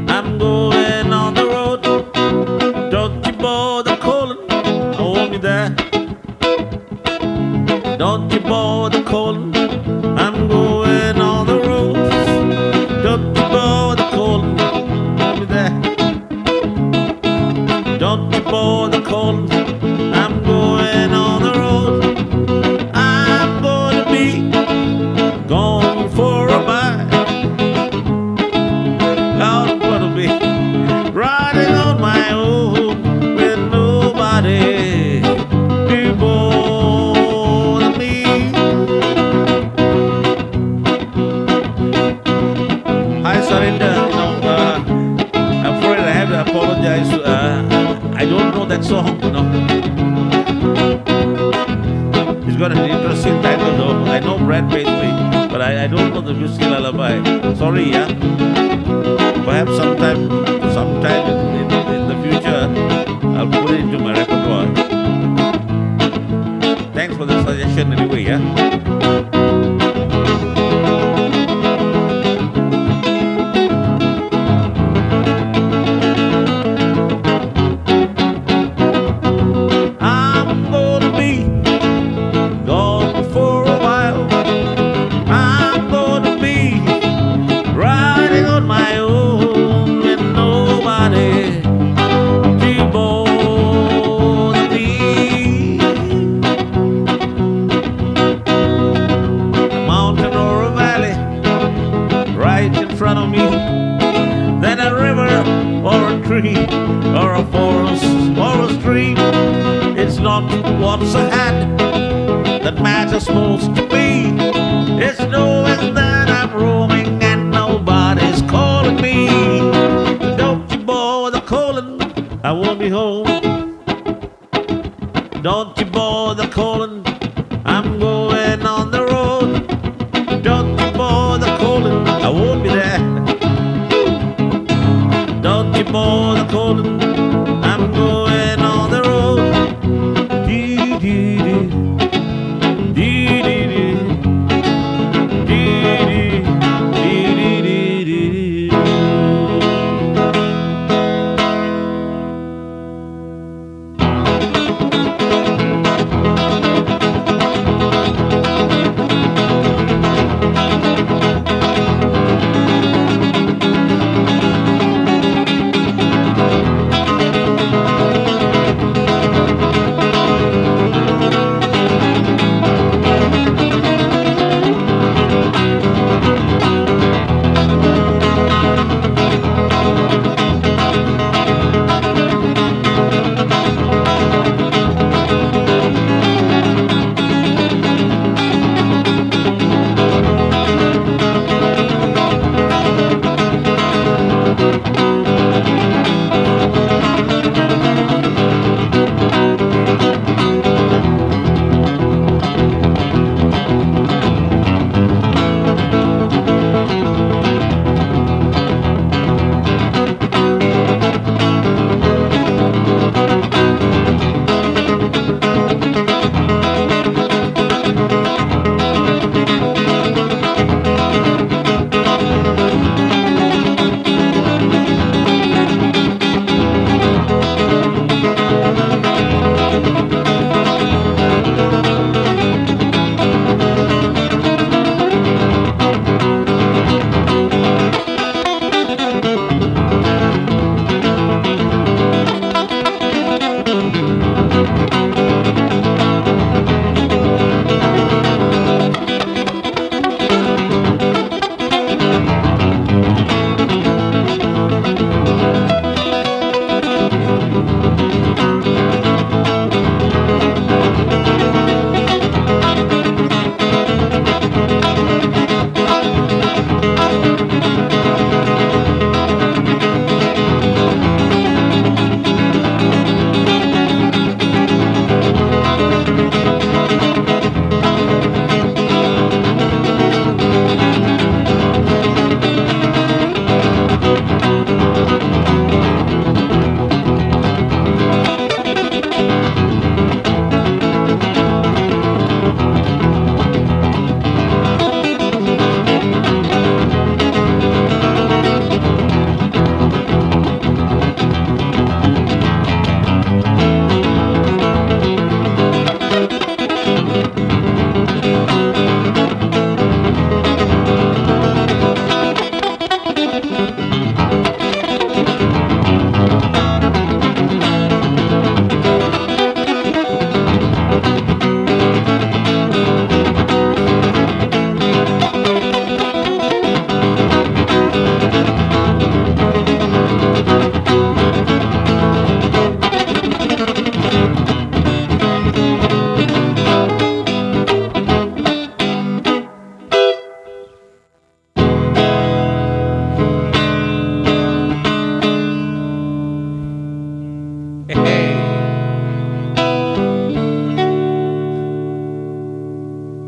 I'm going on the road. Don't you bother calling, I won't be there. Don't you bother calling, I'm going on the road. Don't you bother calling, I won't be there. Don't you bother calling, I'm going on the road. I'm gonna be gone for a while. I'm gonna be riding on my own with nobody to bother me. I surrender, I'm afraid I have to apologize. I don't know that song, It's got an interesting title though. I know Brad Paisley, but I don't know the Whiskey Lullaby. Sorry, yeah. Perhaps sometime in the future, I'll put it into my repertoire. Thanks for the suggestion anyway, yeah. not what's ahead that matters most to me. It's knowing that I'm roaming and nobody's calling me. Don't you bother calling, I won't be home. Don't you bother calling, I'm going on the road. Don't you bother calling, I won't be there. Don't you bother calling, I'm going on the road. Dee dee dee, dee dee dee, dee dee dee dee dee.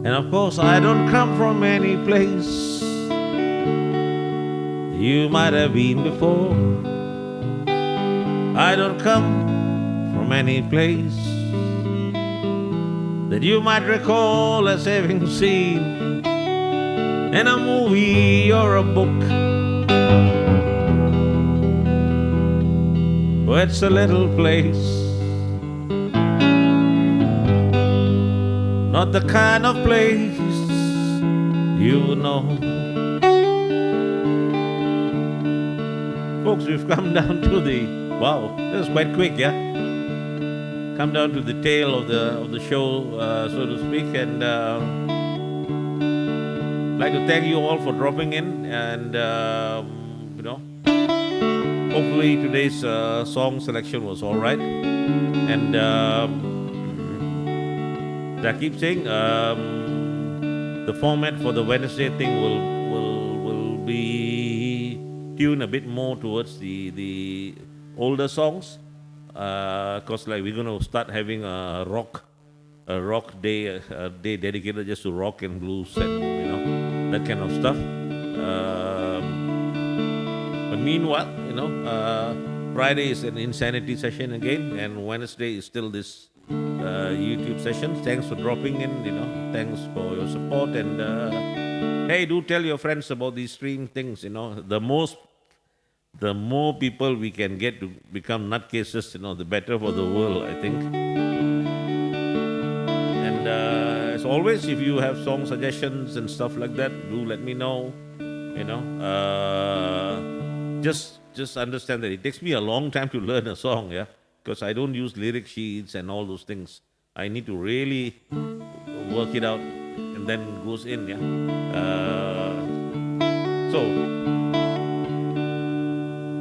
And of course, I don't come from any place you might have been before. I don't come from any place that you might recall as having seen in a movie or a book. Oh, it's a little place, not the kind of place you know. Folks, we've come down to the, wow, that was quite quick, yeah? Come down to the tail of the show, so to speak, and I'd like to thank you all for dropping in, and hopefully today's song selection was all right, and I keep saying the format for the Wednesday thing will be tuned a bit more towards the older songs, because like we're going to start having a rock day, a day dedicated just to rock and blues and that kind of stuff. But meanwhile, Friday is an insanity session again, and Wednesday is still this YouTube session. Thanks for dropping in. Thanks for your support, and hey, do tell your friends about these stream things. The more people we can get to become nutcases, the better for the world, I think. And as always, if you have song suggestions and stuff like that, do let me know. Just understand that it takes me a long time to learn a song, yeah, because I don't use lyric sheets and all those things. I need to really work it out, and then it goes in, yeah. So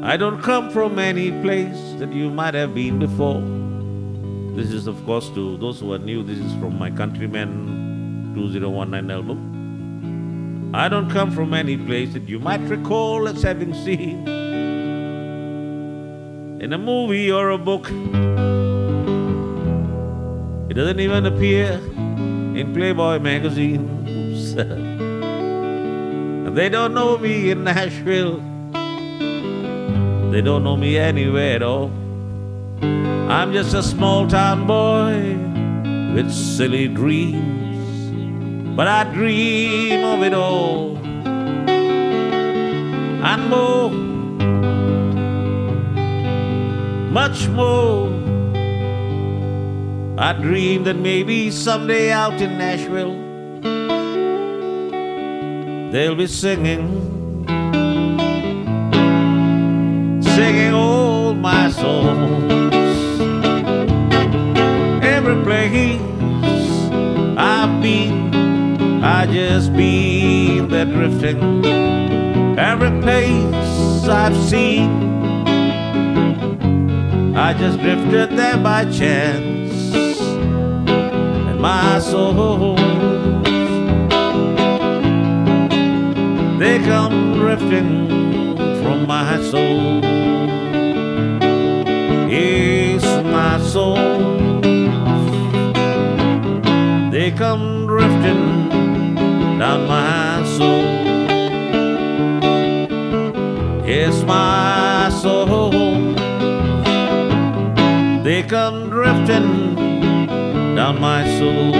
I don't come from any place that you might have been before. This is, of course, to those who are new, this is from my Countryman 2019 album. I don't come from any place that you might recall as having seen in a movie or a book. It doesn't even appear in Playboy magazine. Oops. They don't know me in Nashville. They don't know me anywhere at all. I'm just a small town boy with silly dreams, but I dream of it all and more, much more. I dream that maybe someday out in Nashville they'll be singing all my songs. Every place I've been, I just been there drifting. Every place I've seen, I just drifted there by chance. And my soul, they come drifting from my soul. Yes, my soul, they come drifting down my soul. Yes, my soul, they come drifting down my soul.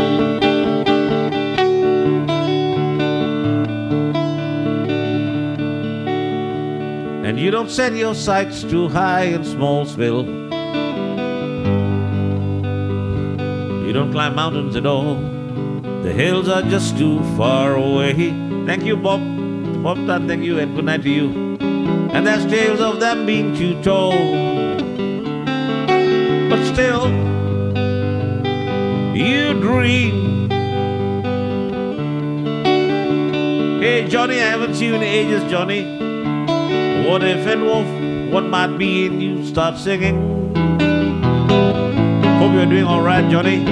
And you don't set your sights too high in Smallsville. You don't climb mountains at all. The hills are just too far away. Thank you, Bob. Bob Tan, thank you, and good night to you. And there's tales of them being too tall. But still, you dream. Hey, Johnny, I haven't seen you in ages, Johnny. What if and what might be in you start singing? Hope you're doing all right, Johnny.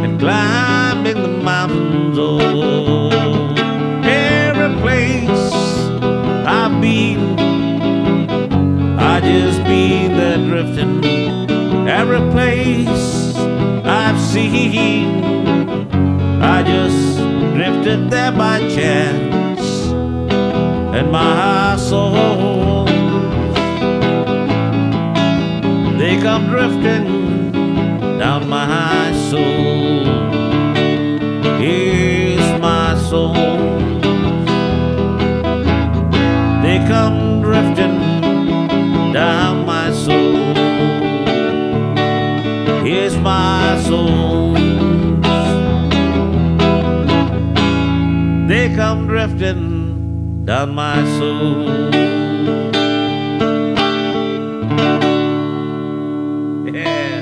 And climbing the mountains, oh, every place I've been, I just been there drifting. Every place I've seen, I just drifted there by chance. And my soul, they come drifting down my soul. Yes, my soul, they come drifting down my soul. Yes, my soul, they come drifting down my soul. Yeah.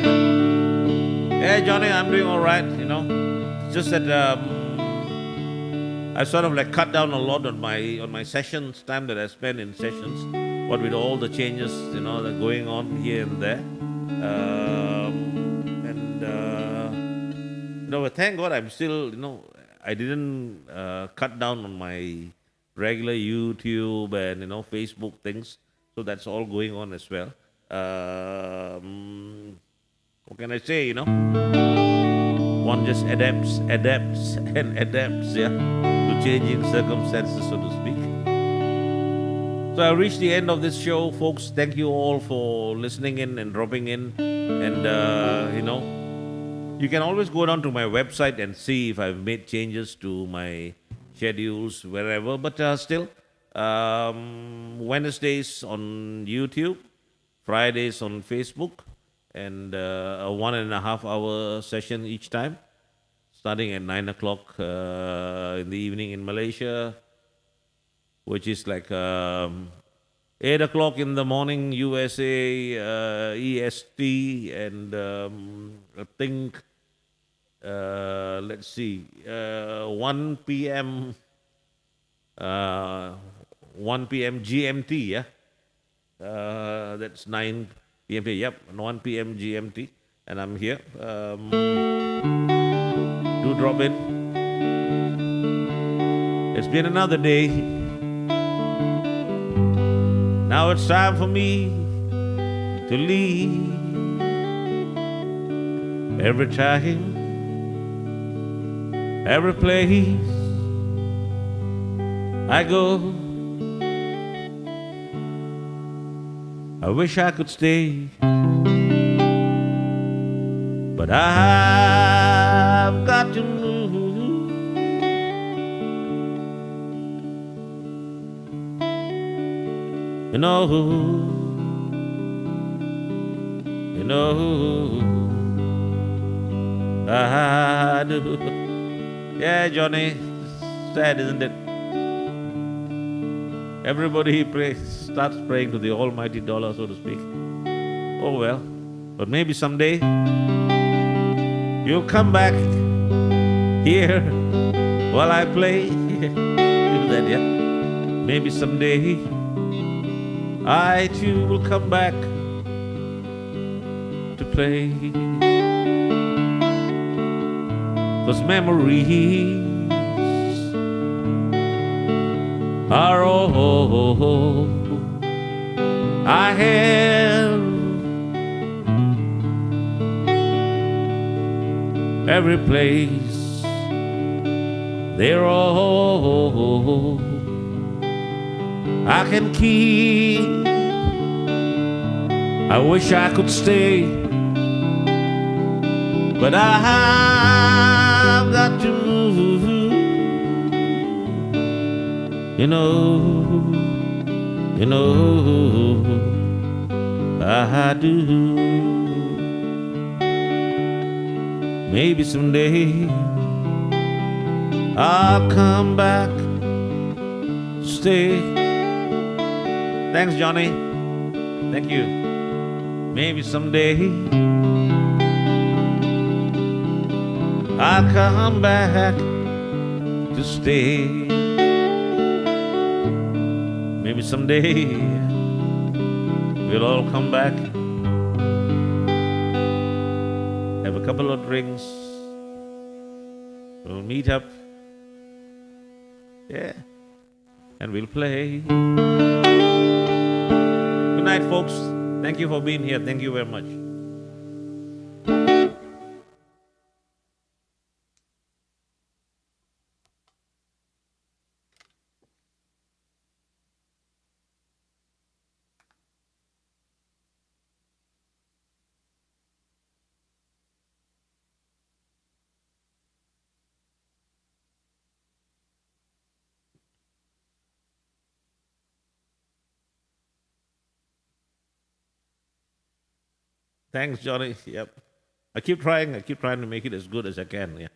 Hey, Johnny, I'm doing all right, It's just that I sort of like cut down a lot on my sessions, time that I spend in sessions, what with all the changes, that are going on here and there. No, but thank God I'm still, I didn't cut down on my regular YouTube and, Facebook things. So that's all going on as well. What can I say, One just adapts, and adapts, yeah, to changing circumstances, so to speak. So I reached the end of this show, folks. Thank you all for listening in and dropping in. And, you can always go down to my website and see if I've made changes to my schedules wherever. But still, Wednesdays on YouTube, Fridays on Facebook, and a 1.5 hour session each time, starting at 9 o'clock in the evening in Malaysia, which is like 8 o'clock in the morning USA EST, and I think, let's see, 1 p.m. 1 p.m. GMT, yeah? That's 9 p.m. Yep, 1 p.m. GMT, and I'm here. Do drop in. It's been another day. Now it's time for me to leave. Every time, every place I go, I wish I could stay, but I've got to move. You know, I do. Yeah, Johnny, sad, isn't it? Everybody starts praying to the almighty dollar, so to speak. Oh well, but maybe someday you'll come back here while I play. Do that, yeah? Maybe someday I too will come back to play. 'Cause memories are all I have. Every place, they're all I can keep. I wish I could stay, but I've got to move. You know, I do. Maybe someday I'll come back, stay. Thanks, Johnny. Thank you. Maybe someday I'll come back to stay. Maybe someday we'll all come back, have a couple of drinks, we'll meet up, yeah, and we'll play. Good night, folks. Thank you for being here. Thank you very much. Thanks, Johnny. Yep. I keep trying to make it as good as I can. Yeah.